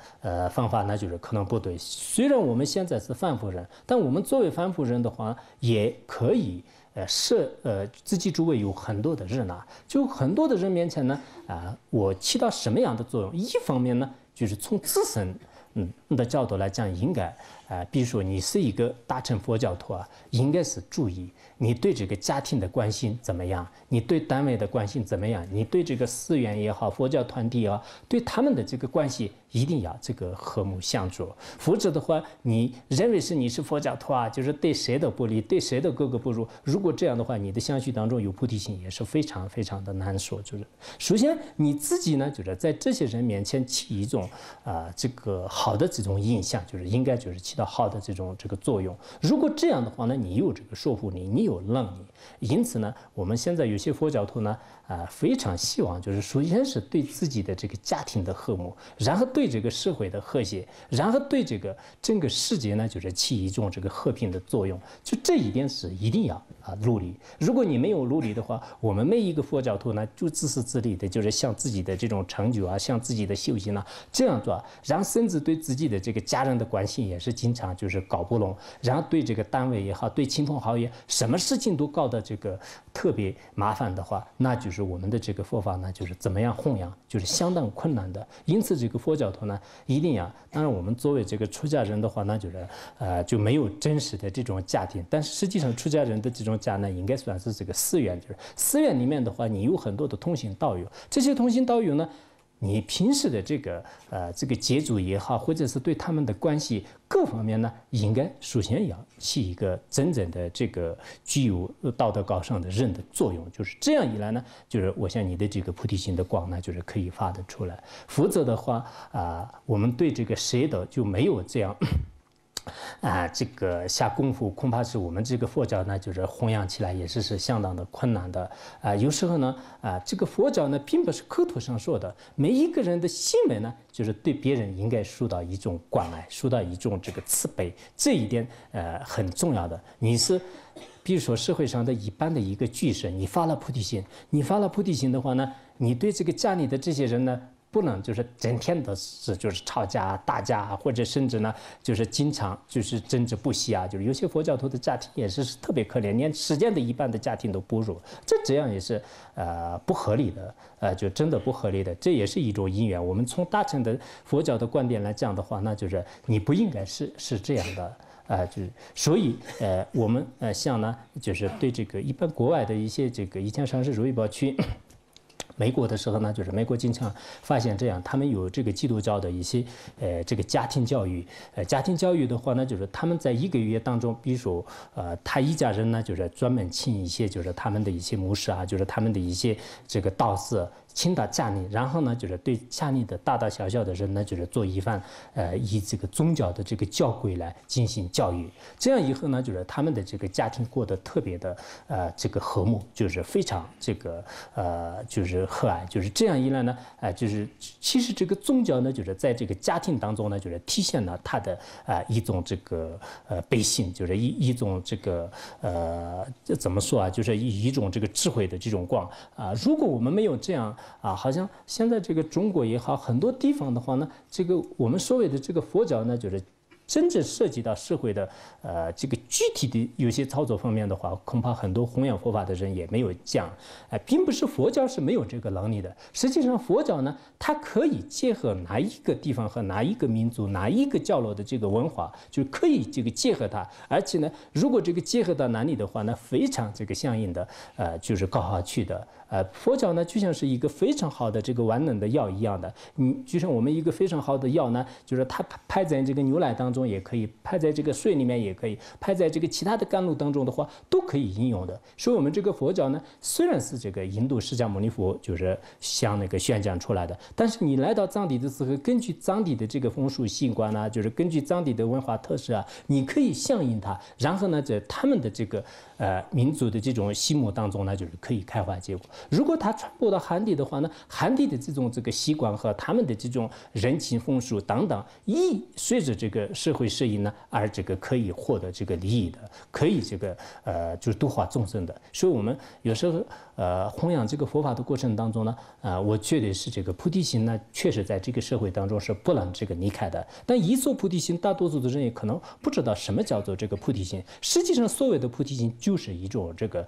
方法呢，就是可能不对。虽然我们现在是凡夫人，但我们作为凡夫人的话，也可以自己周围有很多的人啊，就很多的人面前呢我起到什么样的作用？一方面呢，就是从自身。的角度来讲，应该比如说你是一个大乘佛教徒啊，应该是注意你对这个家庭的关心怎么样，你对单位的关心怎么样，你对这个寺院也好，佛教团体也好，对他们的这个关系一定要这个和睦相处，否则的话，你认为你是佛教徒啊，就是对谁都不利，对谁都格格不入。如果这样的话，你的相续当中有菩提心也是非常非常的难说。就是首先你自己呢，就是在这些人面前起一种这个好的这种印象，就是应该就是起到好的这个作用。如果这样的话呢，你有这个说服力，你有能力。因此呢，我们现在有些佛教徒呢，非常希望就是首先是对自己的这个家庭的和睦，然后对这个社会的和谐，然后对这个整个世界呢，就是起一种这个和平的作用。就这一点是一定要努力。如果你没有努力的话，我们每一个佛教徒呢，就自私自利的，就是向自己的这种成就啊，向自己的修行呢这样做，然后甚至对自己的这个家人的关系也是经常就是搞不拢，然后对这个单位也好，对亲朋好友，什么事情都搞得这个特别麻烦的话，那就是我们的这个佛法呢，就是怎么样弘扬，就是相当困难的。因此，这个佛教徒呢，一定要，当然我们作为这个出家人的话呢，就是就没有真实的这种家庭，但是实际上出家人的这种家呢，应该算是这个寺院，就是寺院里面的话，你有很多的同行道友，这些同行道友呢。你平时的这个接触也好，或者是对他们的关系各方面呢，应该首先要起一个真正的这个具有道德高尚的人的作用。就是这样一来呢，就是我想你的这个菩提心的光呢，就是可以发得出来。否则的话我们对这个谁的就没有这样。这个下功夫，恐怕是我们这个佛教呢，就是弘扬起来也是相当的困难的。有时候呢，这个佛教呢，并不是口头上说的，每一个人的行为呢，就是对别人应该受到一种关爱，受到一种这个慈悲，这一点很重要的。你是。比如说社会上的一般的一个居士，你发了菩提心，的话呢，你对这个家里的这些人呢。不能就是整天都是就是吵架打架，或者甚至呢就是经常就是争执不息啊，就是有些佛教徒的家庭也是特别可怜，连世间的一般的家庭都不如，这样也是不合理的，就真的不合理的，这也是一种因缘。我们从大乘的佛教的观点来讲的话，那就是你不应该是这样的。就是所以我们像呢就是对这个一般国外的一些这个以前上市如意宝区。美国的时候呢，就是美国经常发现这样，他们有这个基督教的一些这个家庭教育，家庭教育的话呢，就是他们在一个月当中，比如说他一家人呢，就是专门请一些就是他们的一些牧师啊，就是他们的一些这个道士。请到家里，然后呢，就是对家里的大大小小的人呢，就是做一番以这个宗教的这个教规来进行教育。这样以后呢，就是他们的这个家庭过得特别的这个和睦，就是非常这个就是和蔼。就是这样一来呢，就是其实这个宗教呢，就是在这个家庭当中呢，就是体现了他的一种这个悲心，就是一种这个怎么说啊，就是一种这个智慧的这种光如果我们没有这样。好像现在这个中国也好，很多地方的话呢，这个我们所谓的这个佛教呢，就是真正涉及到社会的这个具体的有些操作方面的话，恐怕很多弘扬佛法的人也没有讲。并不是佛教是没有这个能力的。实际上，佛教呢，它可以结合哪一个地方和哪一个民族、哪一个角落的这个文化，就可以这个结合它。而且呢，如果这个结合到哪里的话呢，非常这个相应的就是高下去的。佛教呢就像是一个非常好的这个完能的药一样的，就像我们一个非常好的药呢，就是它拍在这个牛奶当中也可以，拍在这个水里面也可以，拍在这个其他的甘露当中的话，都可以应用的。所以，我们这个佛教呢，虽然是这个印度释迦牟尼佛就是像那个宣讲出来的，但是你来到藏地的时候，根据藏地的这个风俗习惯啊，就是根据藏地的文化特色啊，你可以响应它，然后呢，在他们的这个民族的这种心目当中呢，就是可以开花结果。如果它传播到汉地的话呢，汉地的这个习惯和他们的这种人情风俗等等，随着这个社会适应呢，而这个可以获得这个利益的，可以这个就是度化众生的。所以我们有时候弘扬这个佛法的过程当中呢，我觉得是这个菩提心呢，确实在这个社会当中是不能这个离开的。但一说菩提心，大多数的人也可能不知道什么叫做这个菩提心。实际上，所谓的菩提心就是一种这个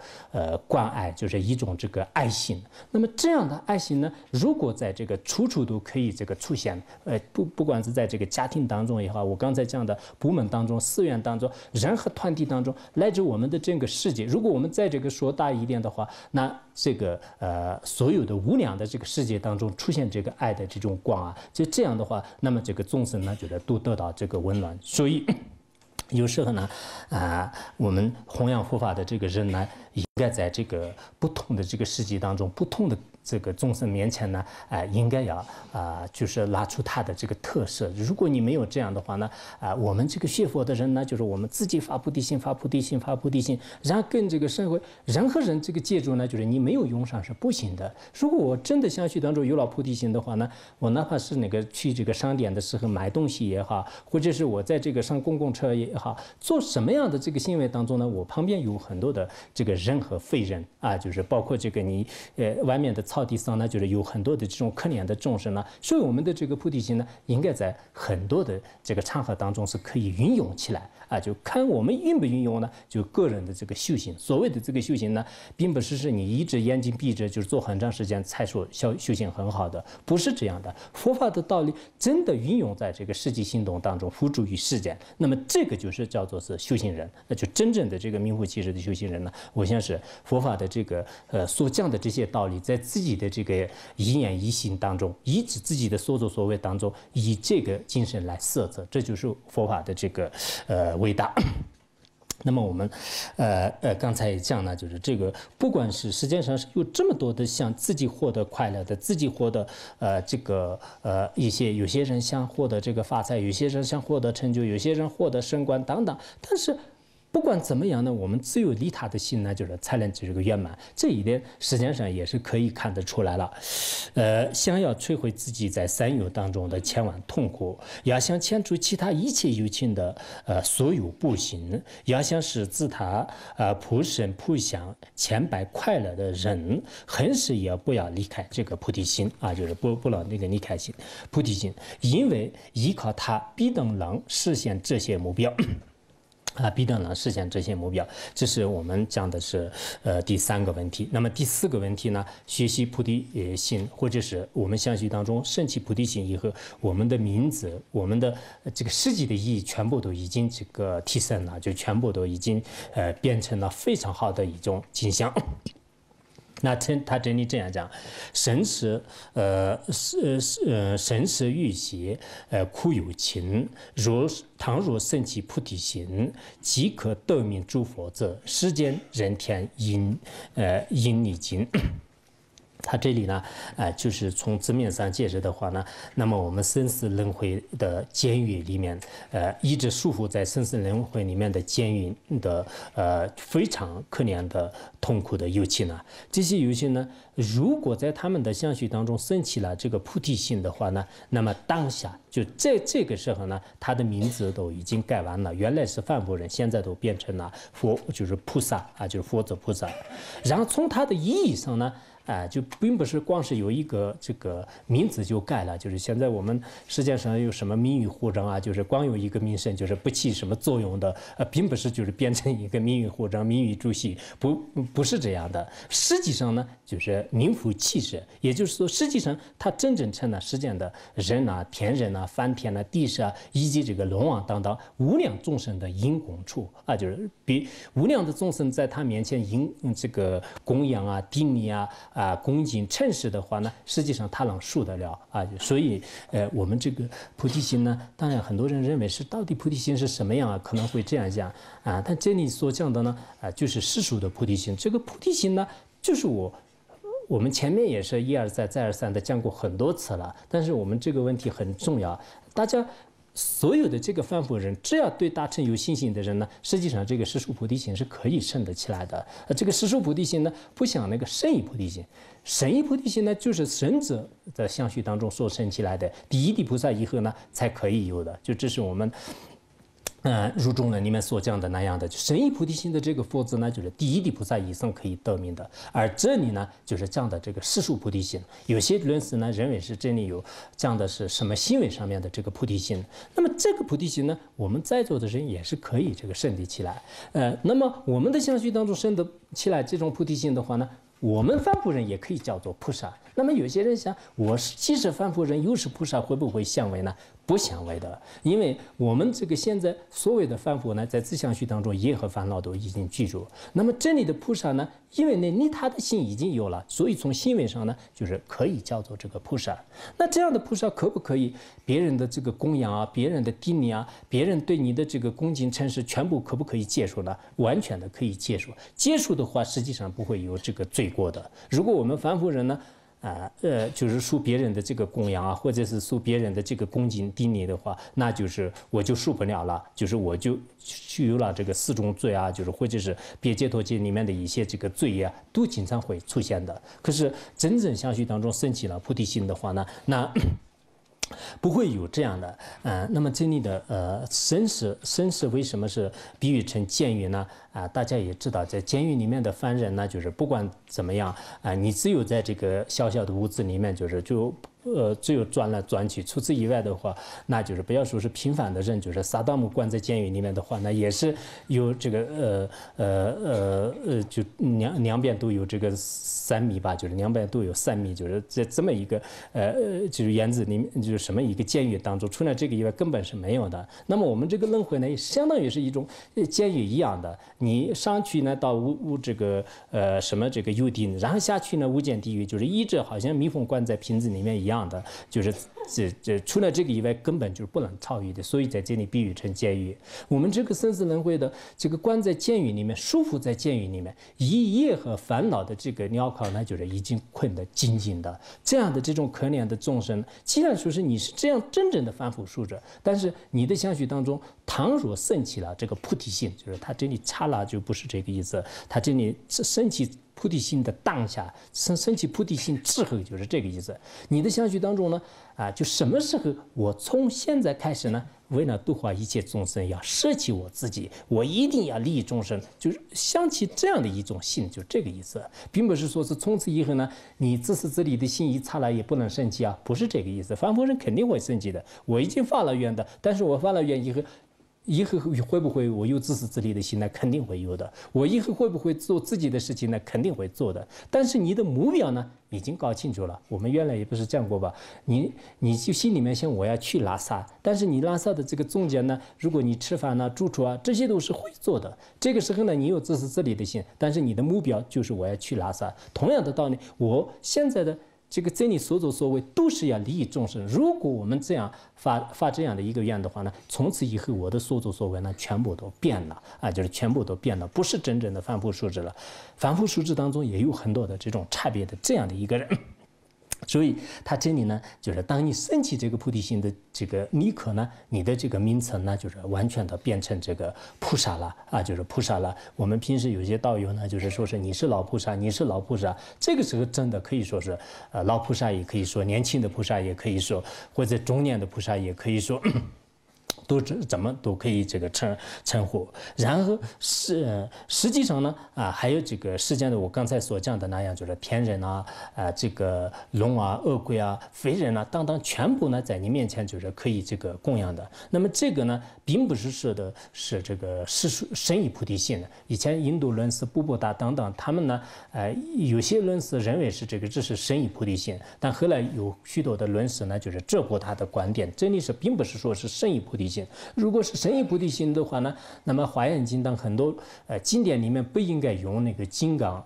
关爱，就是一种这个爱心。那么这样的爱心呢，如果在这个处处都可以这个出现，不管是在这个家庭当中也好，我刚才讲的部门当中、寺院当中、人和团体当中，乃至我们的整个世界，如果我们在这个说大一点的话，那这个所有的无量的这个世界当中出现这个爱的这种光啊，就这样的话，那么这个众生呢，觉得都得到这个温暖。所以有时候呢，我们弘扬佛法的这个人呢，应该在这个不同的这个世界当中，不同的这个众生面前呢，应该要就是拿出它的这个特色。如果你没有这样的话呢，我们这个学佛的人呢，就是我们自己发菩提心，发菩提心，发菩提心，然后跟这个社会人和人这个接触呢，就是你没有用上是不行的。如果我真的相续当中有了菩提心的话呢，我哪怕是那个去这个商店的时候买东西也好，或者是我在这个上公共车也好，做什么样的这个行为当中呢，我旁边有很多的这个人和非人啊，就是包括这个你外面的草地上呢，就是有很多的这种可怜的众生呢，所以我们的这个菩提心呢，应该在很多的这个场合当中是可以运用起来啊，就看我们运不运用呢，就个人的这个修行。所谓的这个修行呢，并不是你一直眼睛闭着就是做很长时间才说修行很好的，不是这样的。佛法的道理真的运用在这个实际行动当中，付诸于实践，那么这个就是叫做是修行人，那就真正的这个名副其实的修行人呢，我想是佛法的这个所讲的这些道理，在自己的这个一言一行当中，以自己的所作所为当中，以这个精神来摄责，这就是佛法的这个伟大。那么我们刚才也讲呢，就是这个不管是世界上是有这么多的想自己获得快乐的，自己获得这个有些人想获得这个发财，有些人想获得成就，有些人获得升官等等，但是不管怎么样呢，我们只有利他的心呢，就是才能这个圆满。这一点实际上也是可以看得出来了。想要摧毁自己在三有当中的千万痛苦，要想遣除其他一切有情的所有不幸，要想使自他普生普享千百快乐的人，很是也不要离开这个菩提心啊，就是不能那个离开心菩提心，因为依靠它必能实现这些目标。必定能实现这些目标，这是我们讲的是第三个问题。那么第四个问题呢，学习菩提心，或者是我们相续当中升起菩提心以后，我们的名字，我们的这个实际的意义，全部都已经这个提升了，就全部都已经变成了非常好的一种景象。那他这里这样讲，生死欲邪，苦有情。倘若生起菩提心，即可得名诸佛者，世间人天因逆境。他这里呢，就是从字面上解释的话呢，那么我们生死轮回的监狱里面，一直束缚在生死轮回里面的监狱的非常可怜的痛苦的有情呢，这些有情呢，如果在他们的相续当中升起了这个菩提心的话呢，那么当下就在这个时候呢，他的名字都已经改完了，原来是凡夫人，现在都变成了佛，就是菩萨啊，就是佛子菩萨。然后从他的意义上呢，就并不是光是有一个这个名字就盖了，就是现在我们世界上有什么名誉护照啊，就是光有一个名声就是不起什么作用的，并不是就是变成一个名誉护照、名誉主席，不是这样的。实际上呢，就是名副其实，也就是说，实际上它真正成了世间的人啊、天人啊、梵天啊、地势啊，以及这个龙王等等无量众生的因供处啊，就是比无量的众生在他面前这个供养啊、顶礼啊、恭敬称事的话呢，实际上他能受得了啊。所以我们这个菩提心呢，当然很多人认为是到底菩提心是什么样啊，可能会这样讲啊。但这里所讲的呢，就是世俗的菩提心。这个菩提心呢，就是我们前面也是一而再再而三的讲过很多次了，但是我们这个问题很重要，大家。所有的这个凡夫人，只要对大乘有信心的人呢，实际上这个世俗菩提心是可以生得起来的。这个世俗菩提心呢，不像那个圣意菩提心，圣意菩提心呢，就是圣者的相续当中所生起来的，第一地菩萨以后呢才可以有的。就这是我们。入中论里面所讲的那样的，神意菩提心的这个佛子呢，就是第一地菩萨以上可以得名的。而这里呢，就是讲的这个世俗菩提心。有些论师呢认为是这里有讲的是什么行为上面的这个菩提心。那么这个菩提心呢，我们在座的人也是可以这个生得起来。那么我们的相续当中生得起来这种菩提心的话呢，我们凡夫人也可以叫做菩萨。那么有些人想，我既是凡夫人又是菩萨，会不会相违呢？不相违的，因为我们这个现在所谓的凡夫呢，在自相续当中业和烦恼都已经具足。那么这里的菩萨呢，因为呢他的心已经有了，所以从行为上呢，就是可以叫做这个菩萨。那这样的菩萨可不可以别人的这个供养啊，别人的顶礼啊，别人对你的这个恭敬称是全部可不可以接受呢？完全的可以接受。接受的话，实际上不会有这个罪过的。如果我们凡夫人呢，就是受别人的这个供养啊，或者是受别人的这个恭敬顶礼的话，那就是我就受不了了，就是我就有了这个四种罪啊，就是或者是别解脱戒里面的一些这个罪业啊，都经常会出现的。可是真正相续当中升起了菩提心的话呢，那不会有这样的。那么这里的绅士为什么是比喻成监狱呢？大家也知道，在监狱里面的犯人呢，就是不管怎么样你只有在这个小小的屋子里面，只有钻来钻去，除此以外的话，那就是不要说是平凡的人，就是萨达姆关在监狱里面的话，那也是有这个就两边都有这个3米吧，就是两边都有3米，就是在这么一个就是园子里面，就是什么一个监狱当中，除了这个以外根本是没有的。那么我们这个轮回呢，相当于是一种监狱一样的，你上去呢到这个什么这个幽地，然后下去呢无间地狱，就是一直好像蜜蜂关在瓶子里面一样的，就是除了这个以外根本就是不能超越的，所以在这里比喻成监狱。我们这个生死轮回的这个关在监狱里面，束缚在监狱里面，一夜和烦恼的这个镣铐呢，就是已经困得紧紧的。这样的这种可怜的众生，既然说是你是这样真正的凡夫俗者，但是你的相续当中，倘若升起了这个菩提心，就是他这里插了就不是这个意思，他这里升起菩提心的当下，升起菩提心之后，就是这个意思。你的相续当中呢，就什么时候我从现在开始呢，为了度化一切众生，要舍弃我自己，我一定要利益众生，就是想起这样的一种心，就这个意思，并不是说是从此以后呢，你自私自利的心一擦来也不能生气啊，不是这个意思。凡夫人肯定会生气的，我已经发了愿的，但是我发了愿以后会不会我有自私自利的心呢？肯定会有的。我以后会不会做自己的事情呢？肯定会做的。但是你的目标呢，已经搞清楚了。我们原来也不是讲过吧？你就心里面想我要去拉萨，但是你拉萨的这个中间呢，如果你吃饭啊、住处啊，这些都是会做的。这个时候呢，你有自私自利的心，但是你的目标就是我要去拉萨。同样的道理，我现在的这个在你所作所为都是要利益众生。如果我们这样发这样的一个愿的话呢，从此以后我的所作所为呢，全部都变了就是全部都变了，不是真正的凡夫俗子了。凡夫俗子当中也有很多的这种差别的这样的一个人。所以他这里呢，就是当你升起这个菩提心的这个立刻呢，你的这个名称呢，就是完全的变成这个菩萨了就是菩萨了。我们平时有些道友呢，就是说是你是老菩萨，你是老菩萨，这个时候真的可以说是老菩萨，也可以说年轻的菩萨，也可以说或者中年的菩萨，也可以说怎么都可以这个成活。然后实际上呢还有这个世间的我刚才所讲的那样，就是天人啊这个龙啊恶鬼啊非人啊等等，全部呢在你面前就是可以这个供养的。那么这个呢并不是说的是这个生意菩提心的。以前印度论师布波达等等，他们呢有些论师认为是这是生意菩提心，但后来有许多的论师呢就是遮过他的观点，真理是并不是说是生意菩提心。如果是生意菩提心的话呢，那么华严经等很多经典里面不应该用那个金刚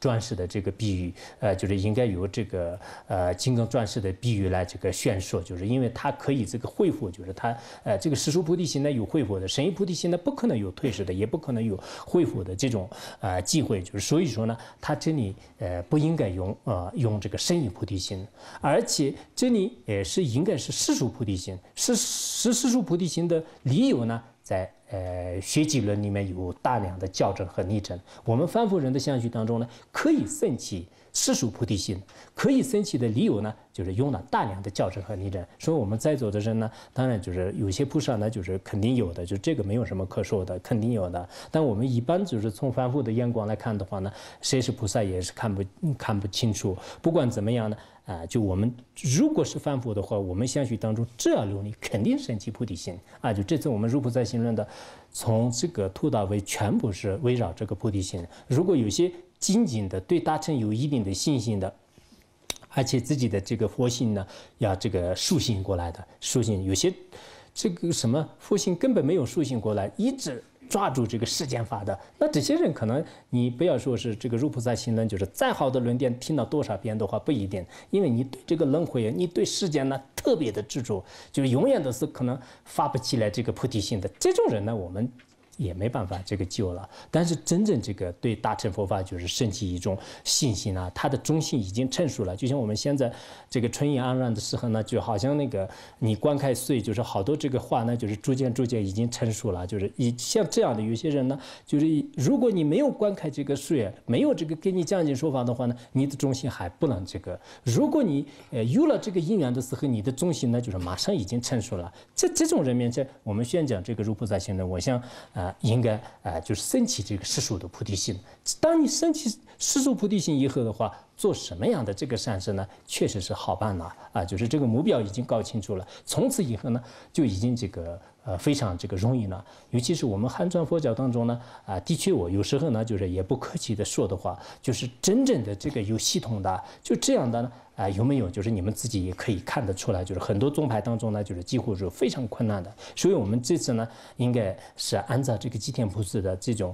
转世的这个比喻，就是应该有这个金刚转世的比喻来这个宣说，就是因为它可以这个恢复，就是它这个世俗菩提心呢有恢复的，生意菩提心呢不可能有退失的，也不可能有恢复的这种机会，就是所以说呢，它这里不应该用这个生意菩提心，而且这里是应该是世俗菩提心，是世俗菩提心的理由呢，在学集论里面有大量的校正和例证。我们凡夫人的相续当中呢，可以升起世俗菩提心，可以升起的理由呢，就是用了大量的校正和例证。所以我们在座的人呢，当然就是有些菩萨呢，就是肯定有的，就这个没有什么可说的，肯定有的。但我们一般就是从凡夫的眼光来看的话呢，谁是菩萨也是看不清楚。不管怎么样呢，就我们如果是凡夫的话，我们相续当中这样流利肯定升起菩提心啊。就这次我们入菩萨行论的，从这个头到尾全部是围绕这个菩提心。如果有些精进的对大乘有一定的信心的，而且自己的这个佛性呢要这个塑性过来的，塑性有些这个什么佛性根本没有塑性过来，一直抓住这个世间法的，那这些人可能你不要说是这个入菩萨行论，就是再好的论点听到多少遍的话不一定，因为你对这个轮回，你对世间呢特别的执着，就是永远都是可能发不起来这个菩提心的这种人呢，我们也没办法这个救了。但是真正这个对大乘佛法就是升起一种信心啊，他的中心已经成熟了。就像我们现在这个春意盎然的时候呢，就好像那个你观开水，就是好多这个花呢，就是逐渐已经成熟了。就是像这样的有些人呢，就是如果你没有观开这个水，没有这个给你讲经说法的话呢，你的中心还不能这个。如果你有了这个因缘的时候，你的中心呢就是马上已经成熟了。这种人面前，我们宣讲这个入菩萨行论，我想应该就是升起这个世俗的菩提心。当你升起世俗菩提心以后的话，做什么样的这个善事呢，确实是好办了啊，就是这个目标已经搞清楚了，从此以后呢，就已经这个非常这个容易了。尤其是我们汉传佛教当中呢，的确我有时候呢，就是也不客气的说的话，就是真正的这个有系统的，就这样的呢。有没有？就是你们自己也可以看得出来，就是很多宗派当中呢，就是几乎是非常困难的。所以我们这次呢，应该是按照这个吉田菩萨的这种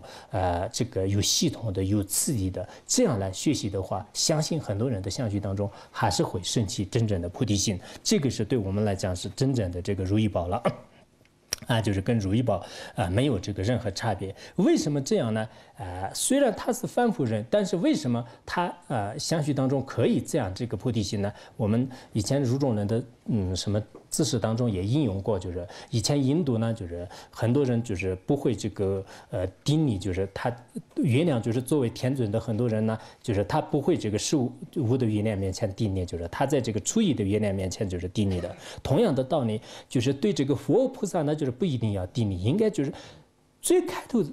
这个有系统的、有次第的这样来学习的话，相信很多人的相续当中还是会升起真正的菩提心。这个是对我们来讲是真正的这个如意宝了。就是跟如意宝没有这个任何差别。为什么这样呢？虽然他是凡夫人，但是为什么他相续当中可以这样这个菩提心呢？我们以前儒中人的什么知识当中也应用过，就是以前印度呢，就是很多人就是不会这个定力，就是他月亮就是作为天尊的很多人呢，就是他不会这个15的月亮面前定力，就是他在这个初一的月亮面前就是定力的。同样的道理，就是对这个佛菩萨呢，就是不一定要定力，应该就是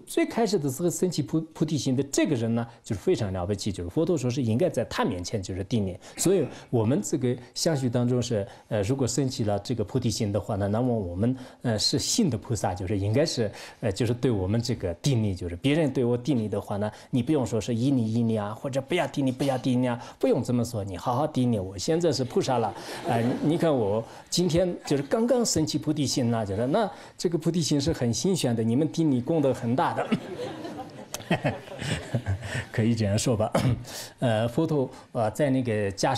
最开始的时候升起菩提心的这个人呢，就是非常了不起，就是佛陀说是应该在他面前就是定力。所以我们这个相续当中是如果升起了这个菩提心的话呢，那么我们是信的菩萨，就是应该是就是对我们这个定力，就是别人对我定力的话呢，你不用说是依你啊，或者不要定力啊，不用这么说，你好好定力。我现在是菩萨了，你看我今天就是刚刚升起菩提心了，就是那这个菩提心是很新鲜的，你们定力功德很大的。可以这样说吧。佛陀在那个迦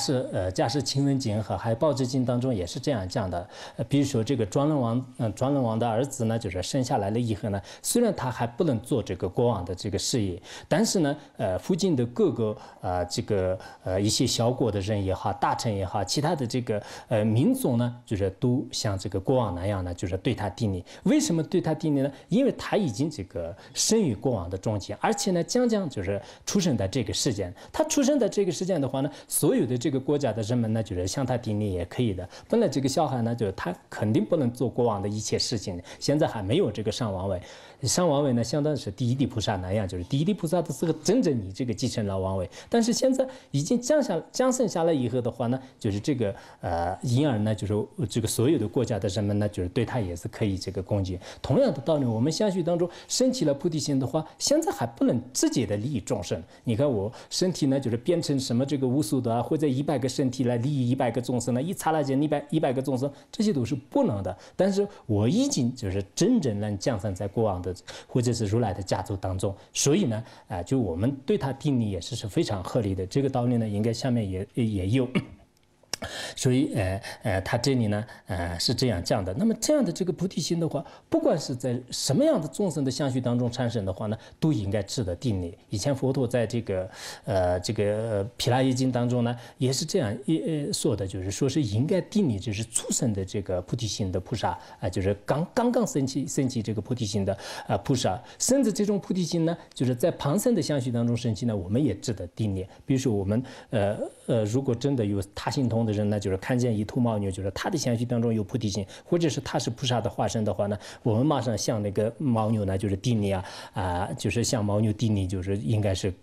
叶亲闻经和还有报之经当中也是这样讲的。比如说这个庄轮王的儿子呢，就是生下来了以后呢，虽然他还不能做这个国王的这个事业，但是呢，附近的各个这个一些小国的人也好，大臣也好，其他的这个民众呢，就是都像这个国王那样呢，就是对他定力。为什么对他定力呢？因为他已经这个生于国王的中间，而且呢，将就是出生在这个时间。他出生在这个时间的话呢，所有的这个国家的人们呢，就是向他顶礼也可以的。本来这个小孩呢，就是他肯定不能做国王的一切事情，现在还没有这个上王位。上王位呢，相当是第一地菩萨那样，就是第一地菩萨的是个真正你这个继承了王位。但是现在已经降生下来以后的话呢，就是这个婴儿呢，就是这个所有的国家的人们呢，就是对他也是可以这个恭敬。同样的道理，我们相续当中升起了菩提心的话，现在还不能直接的利益众生。你看我身体呢，就是变成什么这个无数的或者100个身体来利益100个众生呢，一刹那间100个众生，这些都是不能的。但是我已经就是真正能降生在国王的或者是如来的家族当中，所以呢，就我们对他定力也是非常合理的。这个道理呢，应该下面也有。所以他这里呢是这样讲的。那么这样的这个菩提心的话，不管是在什么样的众生的相续当中产生的话呢，都应该值得定力。以前佛陀在这个毗拉耶经当中呢，也是这样说的，就是说是应该定力，就是出生的这个菩提心的菩萨就是刚刚升起这个菩提心的菩萨，甚至这种菩提心呢，就是在旁生的相续当中升起呢，我们也值得定力。比如说我们如果真的有他心通的人呢，就是看见一头牦牛，就是他的相续当中有菩提心，或者是他是菩萨的化身的话呢，我们马上向那个牦牛呢，就是顶礼就是向牦牛顶礼，就是应该是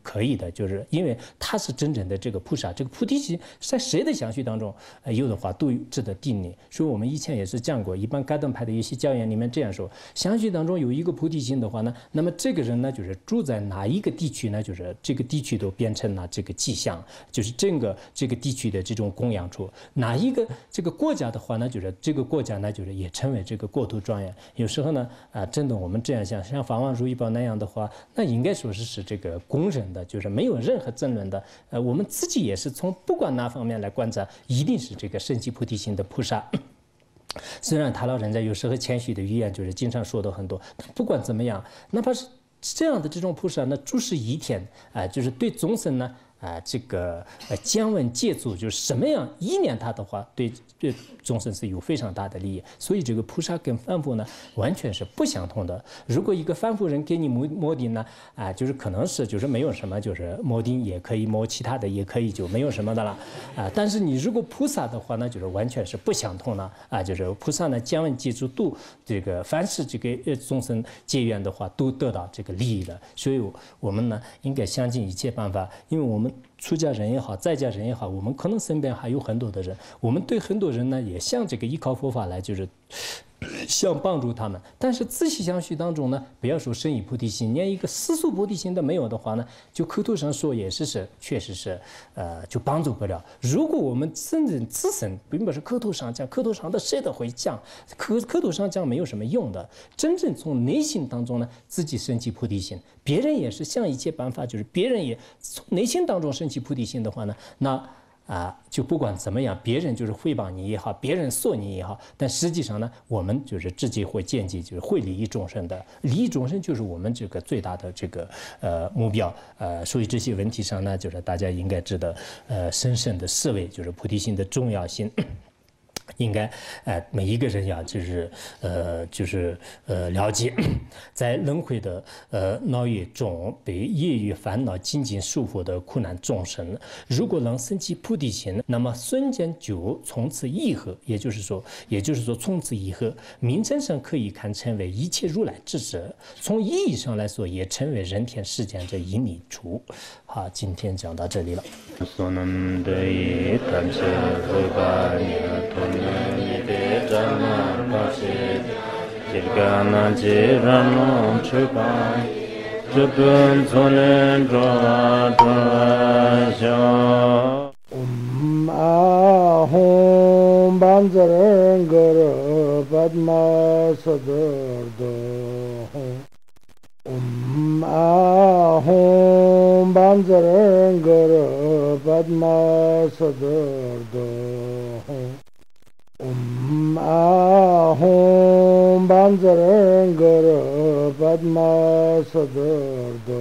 可以的，就是因为他是真正的这个菩萨，这个菩提心在谁的相续当中有的话都值得顶礼。所以我们以前也是讲过，一般噶当派的一些教言里面这样说，相续当中有一个菩提心的话呢，那么这个人呢，就是住在哪一个地区呢，就是这个地区都变成了这个迹象，就是整个这个地区的这种供养处。哪一个这个国家的话呢，就是这个国家呢，就是也成为这个国土庄园。有时候呢真的我们这样想，像法王如意宝那样的话，那应该说是这个公认的，就是没有任何争论的。我们自己也是从不管哪方面来观察，一定是这个升起菩提心的菩萨。虽然他老人家有时候谦虚的语言就是经常说的很多，不管怎么样，哪怕是这样的这种菩萨呢，诸事一天就是对众生呢这个将闻戒足，就是什么样意念他的话，对众生是有非常大的利益。所以这个菩萨跟凡夫呢，完全是不相同的。如果一个凡夫人给你摩顶呢，就是可能是就是没有什么，就是摩顶也可以摩其他的也可以，就没有什么的了但是你如果菩萨的话呢，就是完全是不相同的就是菩萨呢，将闻戒足度这个凡是这个众生结缘的话，都得到这个利益的。所以我们呢，应该想尽一切办法，因为我们出家人也好，在家人也好，我们可能身边还有很多的人，我们对很多人呢也像这个依靠佛法来，就是想帮助他们。但是自细相续当中呢，不要说生以菩提心，连一个世俗菩提心都没有的话呢，就口头上说也是确实是就帮助不了。如果我们真正自身，并不是口头上讲，口头上的谁都会讲，口头上讲没有什么用的。真正从内心当中呢，自己升起菩提心，别人也是想一切办法，就是别人也从内心当中升起菩提心的话呢，那就不管怎么样，别人就是诽谤你也好，别人说你也好，但实际上呢，我们就是自己会见机，就是会利益众生的，利益众生就是我们这个最大的这个目标所以这些问题上呢，就是大家应该值得深深的思维，就是菩提心的重要性。应该每一个人呀，就是了解，在轮回的闹业中被业与烦恼紧紧束缚的苦难众生，如果能升起菩提心，那么瞬间就从此一合，也就是说从此一合，名称上可以看成为一切如来之者，从意义上来说也成为人天世间这一理处。好，今天讲到这里了。Ahom Banzarangara Padma Sadardo Ahom Banzarangara Padma Sadardo Ahom Banzarangara Padma Sadardo